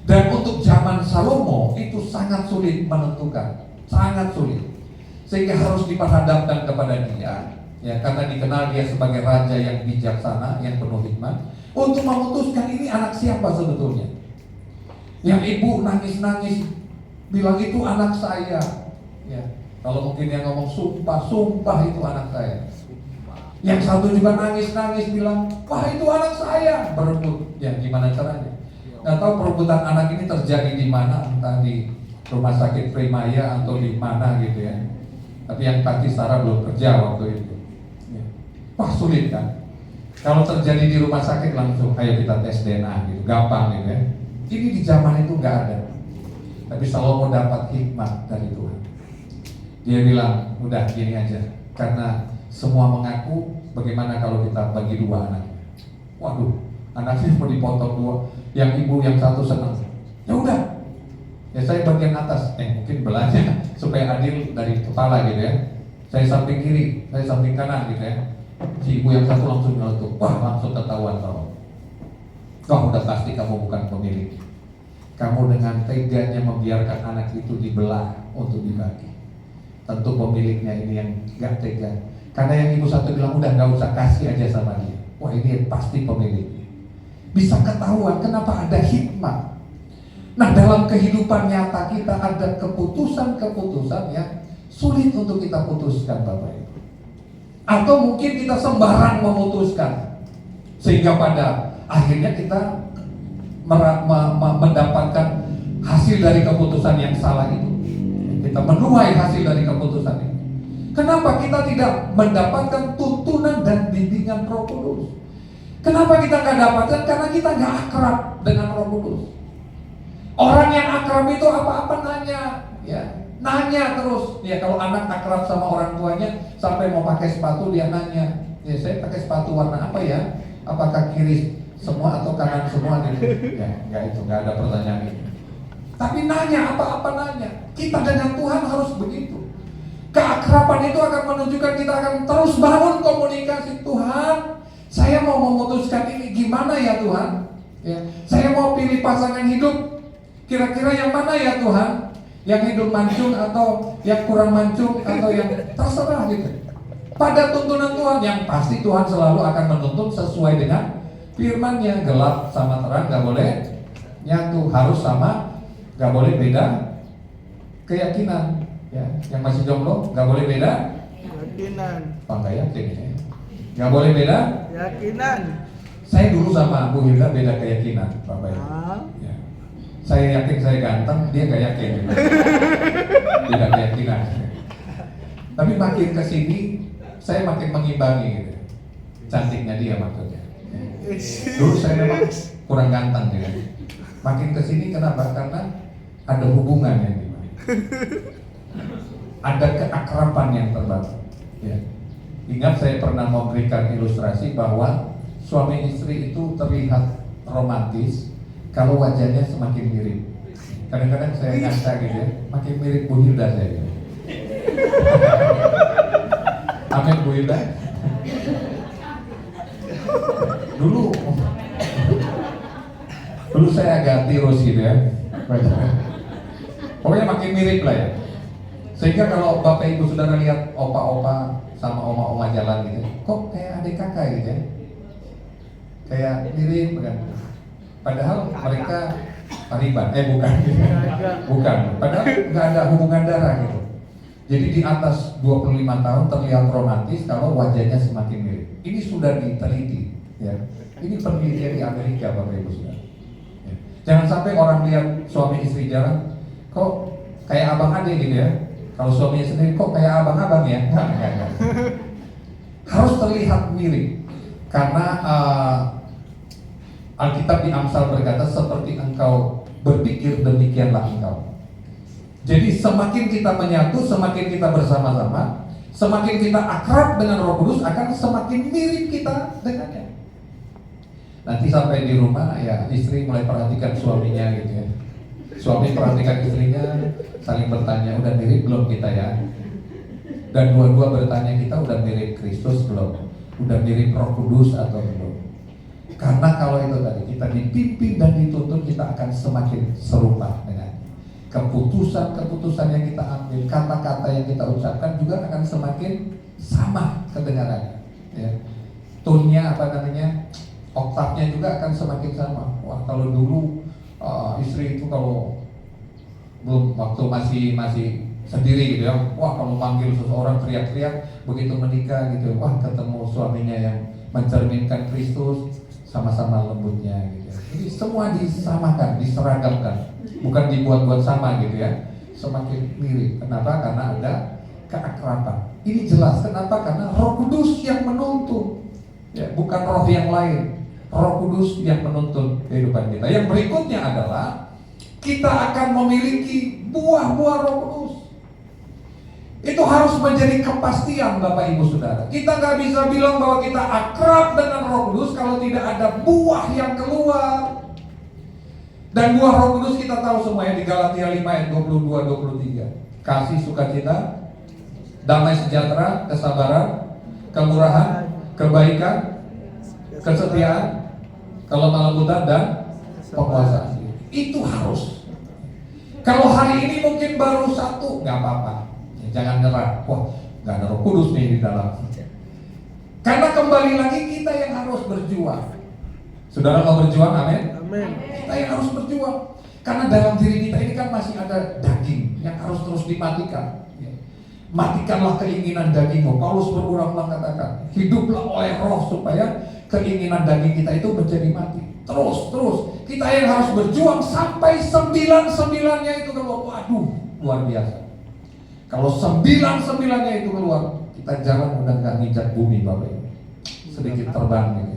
Dan untuk zaman Salomo itu sangat sulit menentukan. Sangat sulit. Sehingga harus diperhadapkan kepada dia. Ya, karena dikenal dia sebagai raja yang bijaksana, yang penuh hikmat, untuk memutuskan ini anak siapa sebetulnya. Yang ibu nangis-nangis bilang itu anak saya. Ya, kalau mungkin yang ngomong sumpah itu anak saya. Yang satu juga nangis-nangis bilang, wah itu anak saya, berebut. Ya, gimana caranya? Nggak tahu perebutan anak ini terjadi di mana, entah di rumah sakit Primaya atau di mana gitu ya. Tapi yang pasti Sarah belum kerja waktu itu. Ya. Wah sulit kan? Kalau terjadi di rumah sakit langsung, ayo kita tes DNA gitu, gampang gitu ya. Ini di zaman itu nggak ada. Tapi Salomo dapat hikmat dari Tuhan. Dia bilang, udah gini aja, karena semua mengaku, bagaimana kalau kita bagi dua anaknya? Waduh, anaknya mau dipotong dua, yang ibu yang satu senang. Ya udah, ya saya bagian atas, mungkin belanya supaya adil dari kepala gitu ya. Saya samping kiri, saya samping kanan gitu ya. Si ibu yang satu langsung nyeletuk, wah langsung ketahuan kalau kau udah pasti kamu bukan pemilik. Kamu dengan teganya membiarkan anak itu dibelah untuk dibagi. Tentu pemiliknya ini yang gak tega. Karena yang ibu satu bilang udah gak usah kasih aja sama dia. Wah ini pasti pemiliknya. Bisa ketahuan kenapa ada hikmat. Nah dalam kehidupan nyata kita ada keputusan-keputusan yang sulit untuk kita putuskan Bapak Ibu. Atau mungkin kita sembarang memutuskan, sehingga pada akhirnya kita mendapatkan hasil dari keputusan yang salah itu. Kita menuai hasil dari keputusan itu. Kenapa kita tidak mendapatkan tuntunan dan bimbingan Roh Kudus? Kenapa kita nggak dapatkan? Karena kita nggak akrab dengan Roh Kudus. Orang yang akrab itu apa-apa nanya, ya nanya terus. Ya kalau anak akrab sama orang tuanya, sampai mau pakai sepatu dia nanya, ya saya pakai sepatu warna apa ya? Apakah kiri semua atau kanan semua gitu? Ya nggak itu, nggak ada pertanyaan itu. Tapi nanya apa-apa nanya. Kita dengan Tuhan harus begitu. Keakraban itu akan menunjukkan kita akan terus bangun komunikasi. Tuhan, saya mau memutuskan ini gimana ya Tuhan? Ya, saya mau pilih pasangan hidup. Kira-kira yang mana ya Tuhan? Yang hidup mancung atau yang kurang mancung atau yang terserah gitu. Pada tuntunan Tuhan yang pasti Tuhan selalu akan menuntut sesuai dengan firman-Nya. Gelap sama terang gak boleh nyatu, harus sama, gak boleh beda keyakinan. Ya, yang masih jomblo gak boleh beda Keyakinan. Gak yakin ya. Gak boleh beda Keyakinan. Saya dulu sama Bu Hilda beda keyakinan Bapak Ibu. Ya. Saya yakin saya ganteng, dia gak yakin. Beda keyakinan. Tapi makin kesini saya makin mengimbangi gitu. Cantiknya dia maksudnya. Dulu saya memang kurang ganteng ya. Makin kesini kenapa? Karena ada hubungan yang dimana. Ada keakraban yang terbangun. Ya. Ingat saya pernah memberikan ilustrasi bahwa suami istri itu terlihat romantis kalau wajahnya semakin mirip. Kadang-kadang saya ngaca gitu ya, makin mirip Bu Hilda saya gitu. Amin Bu Hilda. Dulu saya agak tirus gitu ya. Pokoknya makin mirip lah ya. Sehingga kalau Bapak Ibu Saudara lihat opa-opa sama oma-oma jalan gitu, kok kayak adik kakak gitu ya. Kayak mirip kan. Padahal mereka pariban, bukan. Bukan. Padahal nggak ada hubungan darah gitu. Jadi di atas 25 tahun terlihat romantis kalau wajahnya semakin mirip. Ini sudah diteliti ya. Ini penelitian di Amerika Bapak Ibu Saudara. Ya. Jangan sampai orang lihat suami istri jalan, kok kayak abang adik gitu ya. Kalau suaminya sendiri kok kayak abang-abang ya? Enggak. Harus terlihat mirip. Karena Alkitab di Amsal berkata, seperti engkau berpikir demikianlah engkau. Jadi semakin kita menyatu, semakin kita bersama-sama, semakin kita akrab dengan Roh Kudus, akan semakin mirip kita dengannya. Nanti sampai di rumah ya istri mulai perhatikan suaminya gitu ya. Suami perhatikan istrinya, saling bertanya, udah mirip belum kita ya? Dan dua-dua bertanya, kita udah mirip Kristus belum? Udah mirip Roh Kudus atau belum? Karena kalau itu tadi kita dipimpin dan dituntun, kita akan semakin serupa dengan. keputusan-keputusan yang kita ambil, kata-kata yang kita ucapkan juga akan semakin sama kedengarannya. Ya. Tone-nya oktavnya juga akan semakin sama. Wah, kalau dulu istri itu kalau belum waktu masih sendiri gitu ya, wah kalau panggil seseorang teriak-teriak, begitu menikah gitu, wah ketemu suaminya yang mencerminkan Kristus, sama-sama lembutnya gitu. Jadi semua disamakan, diseragamkan, bukan dibuat-buat sama gitu ya, semakin mirip. Kenapa? Karena ada keakraban. Ini jelas kenapa? Karena Roh Kudus yang menuntun, ya, bukan roh yang lain. Roh Kudus yang menuntun kehidupan kita. Yang berikutnya adalah kita akan memiliki buah-buah Roh Kudus. Itu harus menjadi kepastian Bapak Ibu Saudara. Kita nggak bisa bilang bahwa kita akrab dengan Roh Kudus kalau tidak ada buah yang keluar. Dan buah Roh Kudus kita tahu semuanya di Galatia 5 ayat 22-23. Kasih, sukacita, damai sejahtera, kesabaran, kemurahan, kebaikan, kesetiaan, kelemah lembutan, dan penguasaan. Itu harus. Kalau hari ini mungkin baru satu, nggak apa-apa. Jangan nyerah. Wah, nggak ada Roh Kudus nih di dalam. Karena kembali lagi kita yang harus berjuang. Saudara mau berjuang, amin? Amin. Kita yang harus berjuang. Karena dalam diri kita ini kan masih ada daging yang harus terus dimatikan. Matikanlah keinginan dagingmu. Paulus berulang-ulang katakan, hiduplah oleh Roh supaya keinginan daging kita itu menjadi mati. Terus kita yang harus berjuang sampai 9-9-nya itu keluar. Waduh, luar biasa. Kalau 9-9-nya itu keluar, kita jarang udah nggak nginjak bumi Bapak Ibu. Sedikit terbang gitu.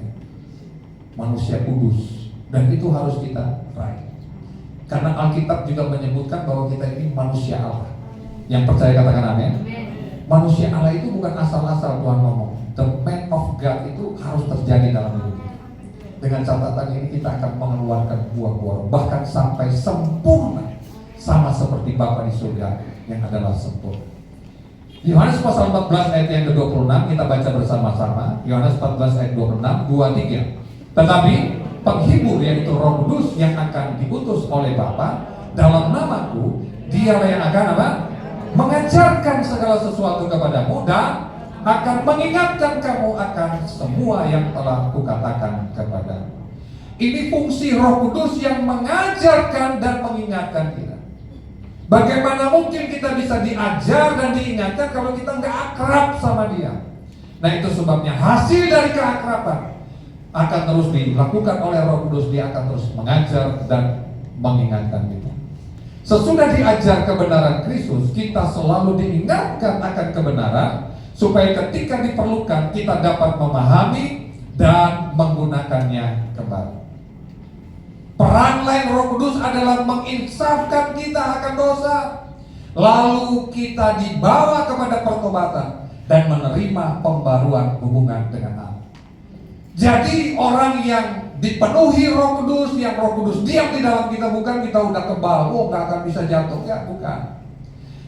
Manusia kudus, dan itu harus kita raih. Karena Alkitab juga menyebutkan bahwa kita ini manusia Allah. Yang percaya katakan amin. Manusia Allah itu bukan asal-asal Tuhan ngomong. The man of God itu harus terjadi dalam hidup kita. Dengan catatan ini kita akan mengeluarkan buah-buah, bahkan sampai sempurna, sama seperti Bapa di surga yang adalah sempurna. Yohanes pasal 14 ayat yang ke-26 kita baca bersama-sama. Yohanes 14 ayat 26, 2-3. Tetapi penghibur yaitu Roh Kudus yang akan diutus oleh Bapa dalam namaku, dialah yang akan apa? Mengajarkan segala sesuatu kepadamu dan akan mengingatkan kamu akan semua yang telah kukatakan kepadamu. Ini fungsi Roh Kudus yang mengajarkan dan mengingatkan kita. Bagaimana mungkin kita bisa diajar dan diingatkan kalau kita nggak akrab sama Dia? Nah, itu sebabnya hasil dari keakraban akan terus dilakukan oleh Roh Kudus. Dia akan terus mengajar dan mengingatkan kita. Sesudah diajar kebenaran Kristus, kita selalu diingatkan akan kebenaran, supaya ketika diperlukan kita dapat memahami dan menggunakannya kembali. Peran lain Roh Kudus adalah menginsafkan kita akan dosa, lalu kita dibawa kepada pertobatan dan menerima pembaruan hubungan dengan Allah. Jadi orang yang dipenuhi Roh Kudus, yang Roh Kudus diam di dalam kita, bukan kita udah kebal, nggak akan bisa jatuh, ya bukan.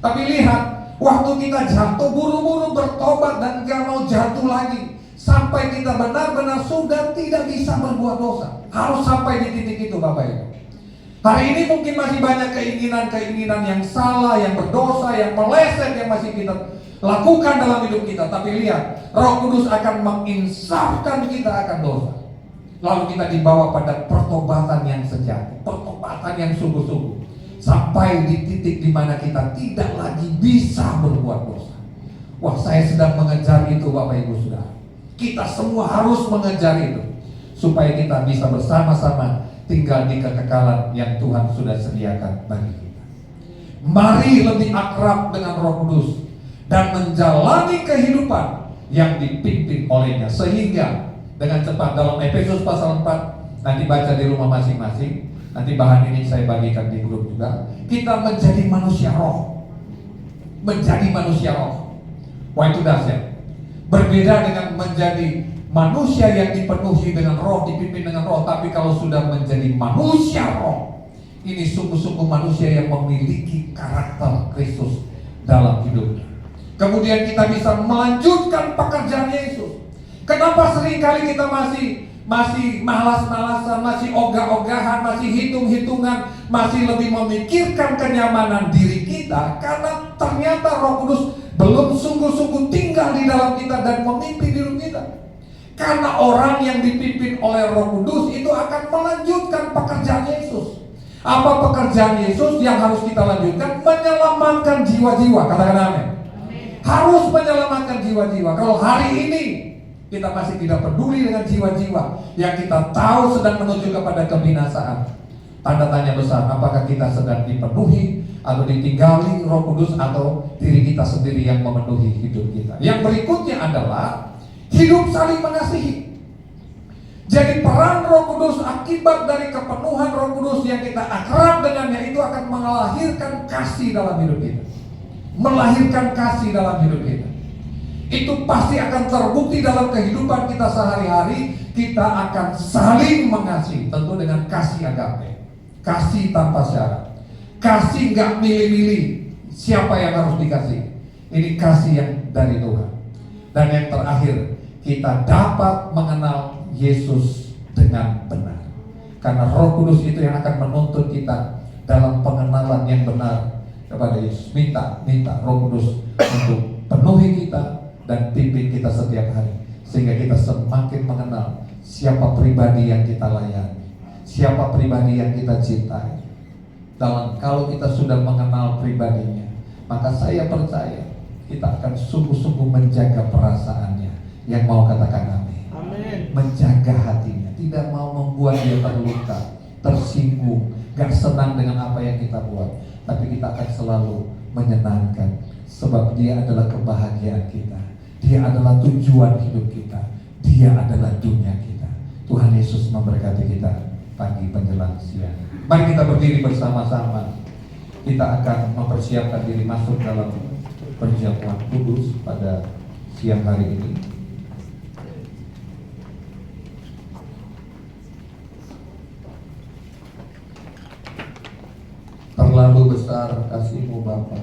Tapi lihat, waktu kita jatuh buru-buru bertobat dan nggak mau jatuh lagi, sampai kita benar-benar sudah tidak bisa berbuat dosa. Harus sampai di titik itu Bapak Ibu. Hari ini mungkin masih banyak keinginan-keinginan yang salah, yang berdosa, yang meleset, yang masih kita lakukan dalam hidup kita. Tapi lihat, Roh Kudus akan menginsafkan kita akan dosa. Lalu kita dibawa pada pertobatan yang sejati, pertobatan yang sungguh-sungguh, sampai di titik di mana kita tidak lagi bisa berbuat dosa. Wah, saya sedang mengejar itu Bapak Ibu Saudara. Kita semua harus mengejar itu, supaya kita bisa bersama-sama tinggal di kekekalan yang Tuhan sudah sediakan bagi kita. Mari lebih akrab dengan Roh Kudus dan menjalani kehidupan yang dipimpin olehnya, sehingga dengan cepat dalam Efesus pasal 4, nanti baca di rumah masing-masing, nanti bahan ini saya bagikan di grup juga, kita menjadi manusia roh. Menjadi manusia roh. Wah, itu dahsyat. Berbeda dengan menjadi manusia yang dipenuhi dengan roh, dipimpin dengan roh. Tapi kalau sudah menjadi manusia roh, ini sungguh-sungguh manusia yang memiliki karakter Kristus dalam hidupnya. Kemudian kita bisa melanjutkan pekerjaan Yesus. Kenapa seringkali kita masih malas-malasan, masih ogah-ogahan, masih hitung-hitungan, masih lebih memikirkan kenyamanan diri kita, karena ternyata Roh Kudus belum sungguh-sungguh tinggal di dalam kita dan memimpin hidup kita. Karena orang yang dipimpin oleh Roh Kudus itu akan melanjutkan pekerjaan Yesus. Apa pekerjaan Yesus yang harus kita lanjutkan? Menyelamatkan jiwa-jiwa. Katakan amin. Harus menyelamatkan jiwa-jiwa. Kalau hari ini kita masih tidak peduli dengan jiwa-jiwa yang kita tahu sedang menuju kepada kebinasaan, tanda tanya besar, apakah kita sedang dipenuhi atau ditinggali Roh Kudus, atau diri kita sendiri yang memenuhi hidup kita. Yang berikutnya adalah hidup saling mengasihi. Jadi peran Roh Kudus akibat dari kepenuhan Roh Kudus yang kita akrab dengannya itu akan melahirkan kasih dalam hidup kita. Melahirkan kasih dalam hidup kita. Itu pasti akan terbukti dalam kehidupan kita sehari-hari. Kita akan saling mengasihi, tentu dengan kasih agape, kasih tanpa syarat, kasih nggak milih-milih siapa yang harus dikasih. Ini kasih yang dari Tuhan. Dan yang terakhir, kita dapat mengenal Yesus dengan benar, karena Roh Kudus itu yang akan menuntun kita dalam pengenalan yang benar kepada Yesus. Minta Roh Kudus untuk penuhi kita dan pimpin kita setiap hari, sehingga kita semakin mengenal siapa pribadi yang kita layani, siapa pribadi yang kita cintai. Kalau kita sudah mengenal pribadinya, maka saya percaya kita akan sungguh-sungguh menjaga perasaannya. Yang mau katakan amin. Amin. Menjaga hatinya, tidak mau membuat dia terluka, tersinggung, gak senang dengan apa yang kita buat, tapi kita akan selalu menyenangkan, sebab dia adalah kebahagiaan kita. Dia adalah tujuan hidup kita. Dia adalah dunia kita. Tuhan Yesus memberkati kita pagi menjelang siang. Mari kita berdiri bersama-sama. Kita akan mempersiapkan diri masuk dalam perjamuan kudus pada siang hari ini. Terlalu besar kasih-Mu Bapa.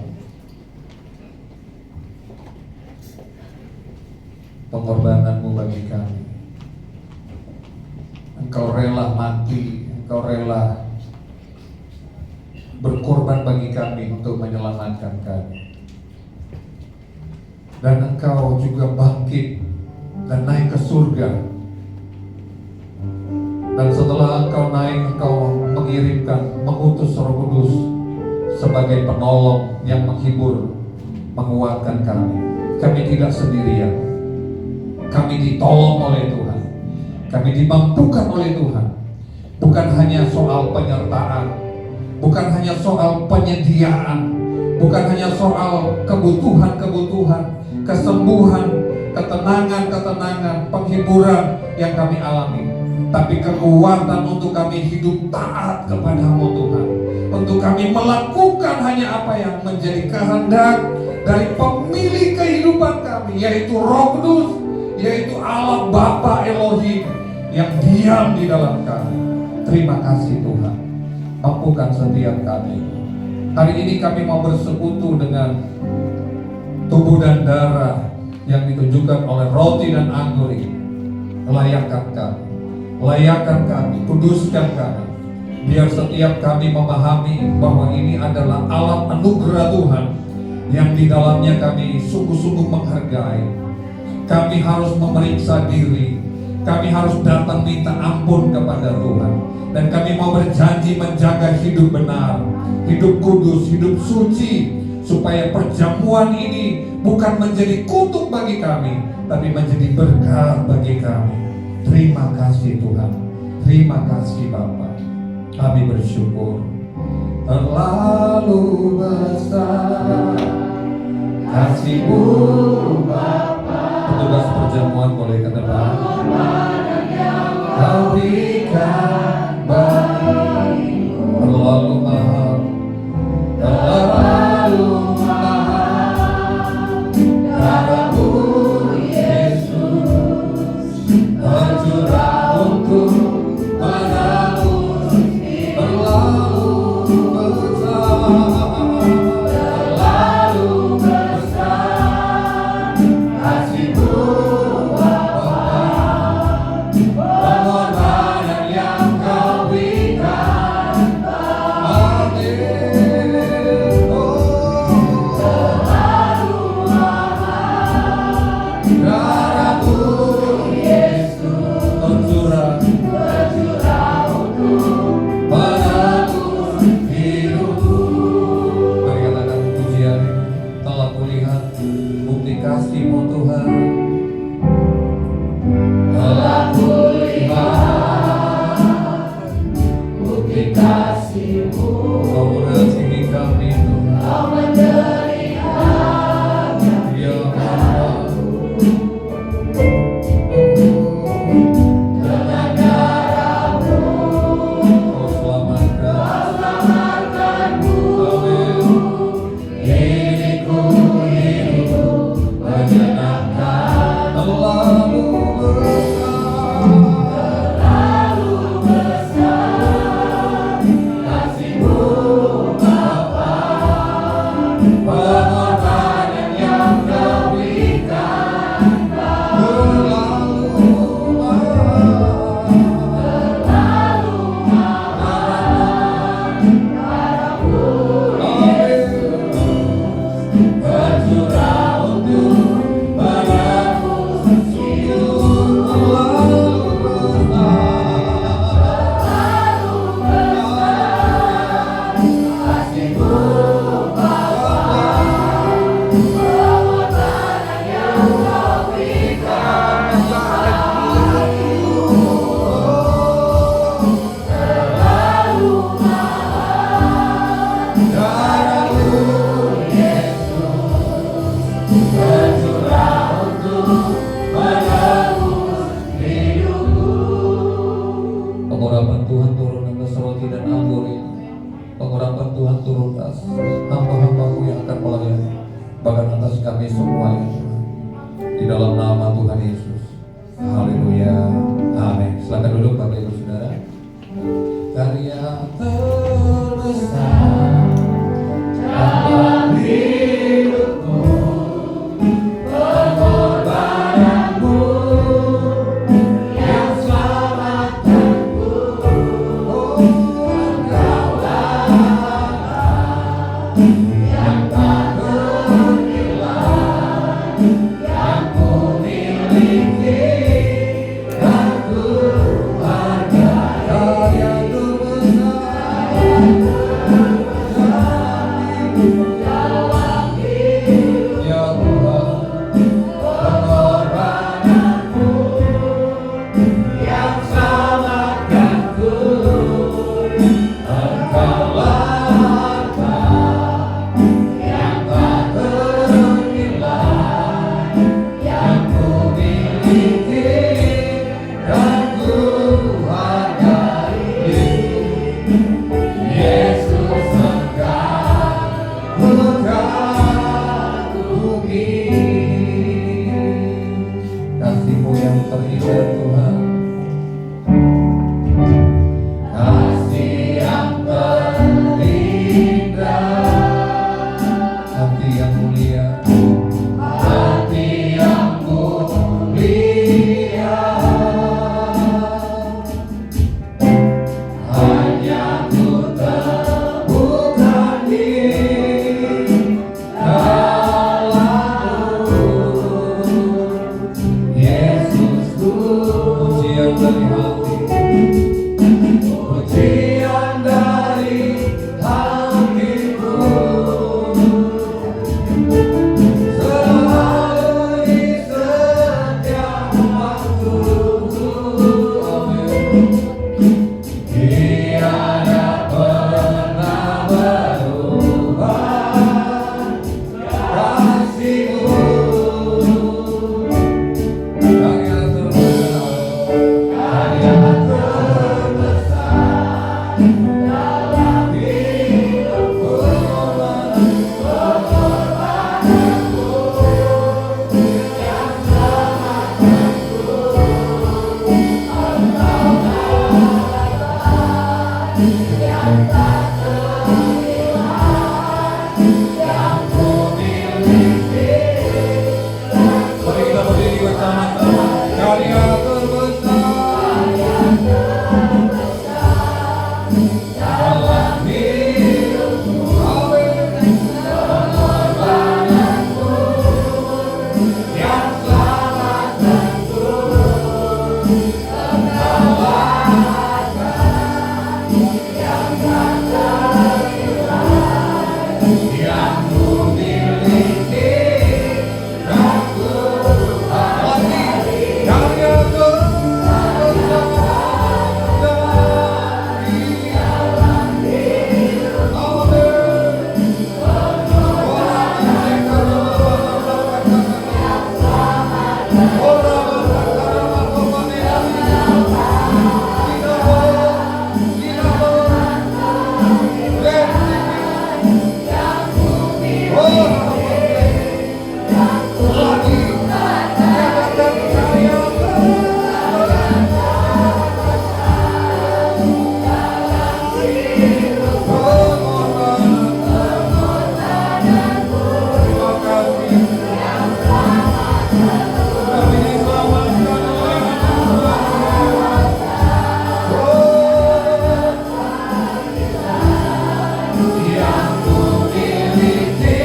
Pengorbanan-Mu bagi kami. Engkau rela mati, Engkau rela berkorban bagi kami untuk menyelamatkan kami. Dan Engkau juga bangkit dan naik ke surga. Dan setelah Engkau naik, Engkau mengutus Roh Kudus sebagai penolong yang menghibur, menguatkan kami. Kami tidak sendirian. Kami ditolong oleh Tuhan. Kami dimampukan oleh Tuhan. Bukan hanya soal penyertaan, bukan hanya soal penyediaan, bukan hanya soal kebutuhan-kebutuhan, kesembuhan, ketenangan-ketenangan, penghiburan yang kami alami, tapi kekuatan untuk kami hidup taat kepada-Mu Tuhan. Untuk kami melakukan hanya apa yang menjadi kehendak dari pemilik kehidupan kami, yaitu Roh Kudus, yaitu Allah Bapa Elohim yang diam di dalam kami. Terima kasih Tuhan, mampukan setiap kami. Hari ini kami mau bersekutu dengan tubuh dan darah yang ditunjukkan oleh roti dan anggur ini. Layakkan kami, kuduskan kami, biar setiap kami memahami bahwa ini adalah alat anugerah Tuhan yang di dalamnya kami sungguh-sungguh menghargai. Kami harus memeriksa diri, kami harus datang minta ampun kepada Tuhan, dan kami mau berjanji menjaga hidup benar, hidup kudus, hidup suci, supaya perjamuan ini bukan menjadi kutuk bagi kami, tapi menjadi berkat bagi kami. Terima kasih Tuhan, terima kasih Bapa. Kami bersyukur. Terlalu besar kasih-Mu Bapa. Petugas perjamuan boleh ke depan. Kau berikan bagiku terlalu mahal, terlalu mahal. Darah-Mu Yesus tercurah untuk menebus. Terlalu besar, terlalu besar kasih-Mu Bapa. Pengorbanan yang Kau berikan atas hamba-hambamu yang akan melayani, bahkan atas kami semua ya Tuhan. Di dalam nama Tuhan Yesus. Haleluya. Amin. Silakan duduk Bapak Ibu Saudara. Karya terbesar dalam hidupku, pengorbananmu yang selamatkanku. Oh, Engkaulah yang tak ternilai, yang ku miliki dan ku hargai. Karya kasih-Mu yang terindah Tuhan, kasih yang terindah, hati yang mulia, hati yang mulia, hanya ku temukan di pujian dari hatiku, selalu di setiap waktu. Amin. Tiada pernah berubah kasih-Mu. Karya terbesar dalam hidupku, pengorbananmu yang selamatkanku. Engkaulah yang tak ternilai, yang ku miliki. Mari kita berdiri bersama-sama. Karya terbesar dalam hidupku, pengorbananmu yang selamatkanku. Engkaulah yang tak ternilai, yang ku miliki dan ku hargai. Karya yang ku miliki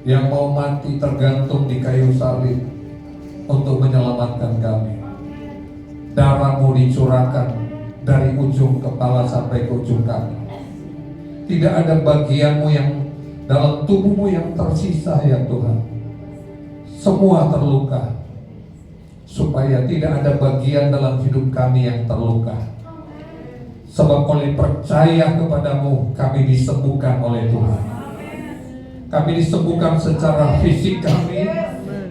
yang mau mati tergantung di kayu salib untuk menyelamatkan kami. Darah-Mu dicurahkan dari ujung kepala sampai ke ujung kaki. Tidak ada bagian-Mu yang dalam tubuh-Mu yang tersisa ya Tuhan. Semua terluka, supaya tidak ada bagian dalam hidup kami yang terluka. Sebab oleh percaya kepadamu kami disembuhkan oleh Tuhan. Kami disembuhkan secara fisik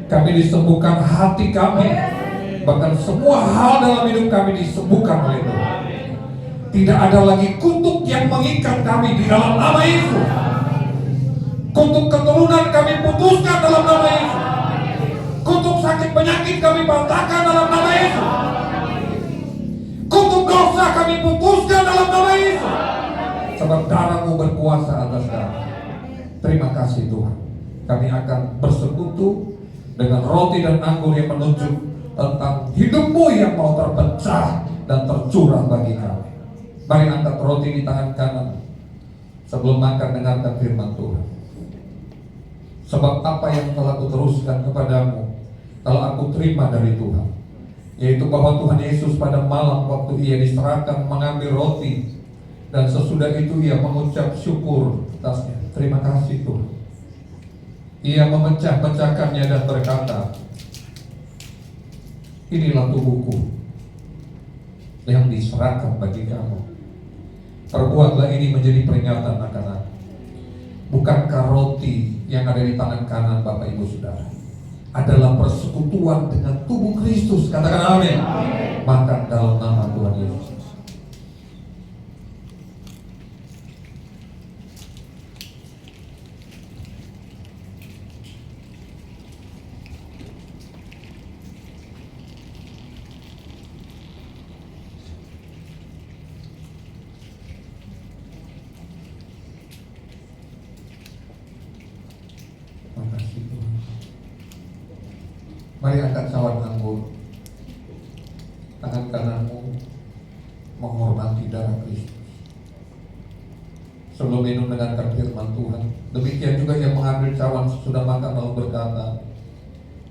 kami disembuhkan hati kami, bahkan semua hal dalam hidup kami disembuhkan oleh Tuhan. Tidak ada lagi kutuk yang mengikat kami di dalam nama Yesus. Kutuk keturunan kami putuskan dalam nama Yesus. Kutuk sakit penyakit kami patahkan dalam nama Yesus. Kutuk dosa kami putuskan dalam nama Yesus. Sebab darah-Mu berkuasa atas kami. Terima kasih Tuhan. Kami akan bersekutu dengan roti dan anggur yang menunjuk tentang hidup-Mu yang mau terpecah dan tercurah bagi kami. Mari angkat roti di tangan kanan. Sebelum makan, dengarkan firman Tuhan. Sebab apa yang telah kuteruskan kepadamu kalau aku terima dari Tuhan, yaitu bahwa Tuhan Yesus pada malam waktu Ia diserahkan mengambil roti, dan sesudah itu Ia mengucap syukur atasnya. Terima kasih Tuhan. Ia memecah-pecahkannya dan berkata, inilah tubuhku yang diserahkan bagi kamu. Perbuatlah ini menjadi peringatan akan aku. Bukankah roti yang ada di tangan kanan Bapak Ibu Saudara adalah persekutuan dengan tubuh Kristus? Katakan amin. Makan dalam nama Tuhan Yesus. Makasih Tuhan. Mari angkat cawan anggur. Tangan kananmu menghormati darah Kristus. Sebelum minum dengarkan firman Tuhan. Demikian juga yang mengambil cawan sesudah makan lalu berkata,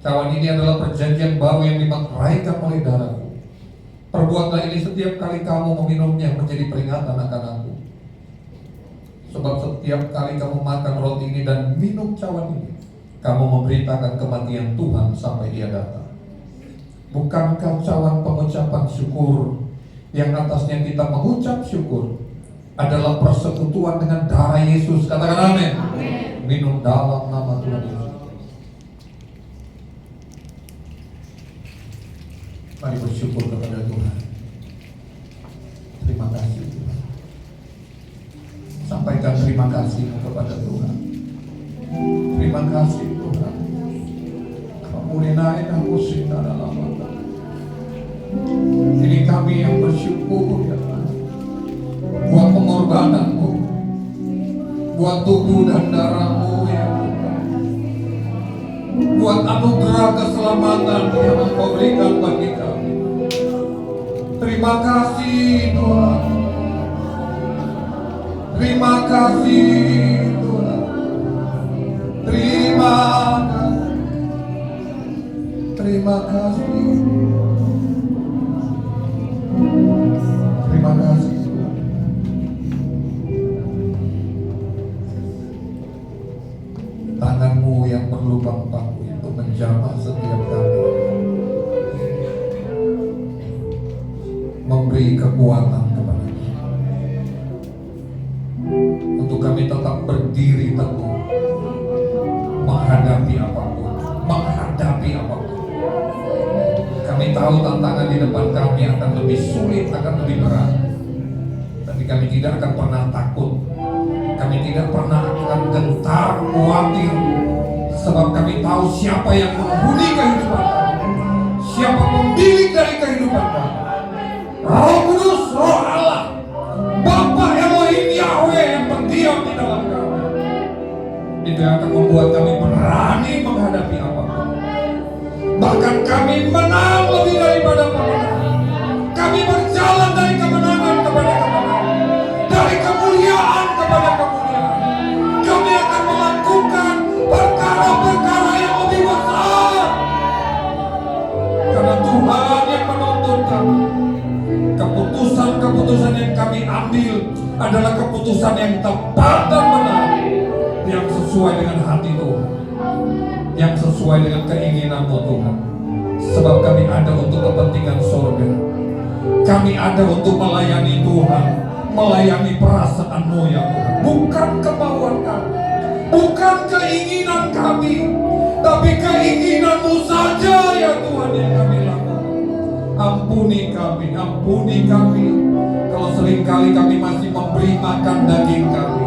cawan ini adalah perjanjian baru yang dimateraikan oleh darahku. Perbuatlah ini setiap kali kamu meminumnya menjadi peringatan akan aku. Sebab setiap kali kamu makan roti ini dan minum cawan ini, kamu memberitakan kematian Tuhan sampai Ia datang. Bukankah cawan pengucapan syukur yang atasnya kita mengucap syukur adalah persekutuan dengan darah Yesus? Katakan amin. Minum dalam nama Tuhan Yesus. Mari bersyukur kepada Tuhan. Terima kasih Tuhan. Sampaikan terima kasih kepada Tuhan. Terima kasih Tuhan. Kamu renain aku cinta dalam mata. Ini kami yang bersyukur ya Tuhan, buat pengorbananmu, buat tubuh dan darahmu ya Tuhan, buat anugerah keselamatan yang Engkau berikan bagi kami. Terima kasih Tuhan. Terima kasih Tuhan. Terima kasih. Terima kasih. Terima kasih Tuhan. Tanganmu yang berlubang paku itu menjamah setiap kami, memberi kekuatan kepada kami untuk kami tetap berdiri teguh menghadapi apapun. Kami tahu tantangan di depan kami akan lebih sulit, akan lebih berat, tapi kami tidak akan pernah takut. Kami tidak pernah akan gentar, khawatir, sebab kami tahu siapa yang menghuni kehidupan kami, siapa pemilik dari kehidupan kami. Roh Kudus, Roh Allah, Bapa Elohim Yahweh yang berdiam di dalam kami. Itu yang akan membuat kami berani menghadapi apapun. Bahkan kami menang lebih daripada pemenang. Kami berjalan dari kemenangan kepada kemenangan, dari kemuliaan kepada kemuliaan. Kami akan melakukan perkara keputusan yang tepat dan benar, yang sesuai dengan hati Tuhan, yang sesuai dengan keinginan-Mu Tuhan. Sebab kami ada untuk kepentingan surga. Kami ada untuk melayani Tuhan, melayani perasaan-Mu ya Tuhan. Bukan kemauan kami, bukan keinginan kami, tapi keinginan-Mu saja ya Tuhan yang kami lakukan. Ampuni kami, ampuni kami. Kalau seringkali kami masih memberi makan daging kami,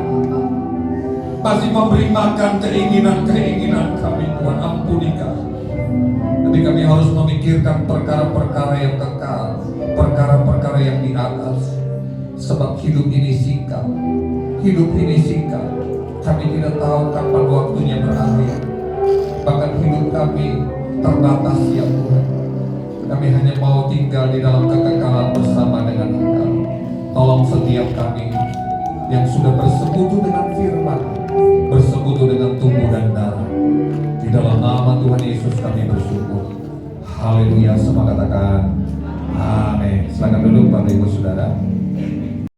masih memberi makan keinginan-keinginan kami, Tuhan, ampuni kami. Tapi kami harus memikirkan perkara-perkara yang kekal, perkara-perkara yang di atas. Sebab hidup ini singkat, hidup ini singkat. Kami tidak tahu kapan waktunya berakhir. Bahkan hidup kami terbatas ya Tuhan. Kami hanya mau tinggal di dalam kekekalan bersama dengan Engkau. Tolong setiap kami yang sudah bersekutu dengan firman, bersekutu dengan tubuh dan darah. Di dalam nama Tuhan Yesus kami bersyukur. Haleluya, semua katakan amin. Silakan duduk Bapak Ibu Saudara.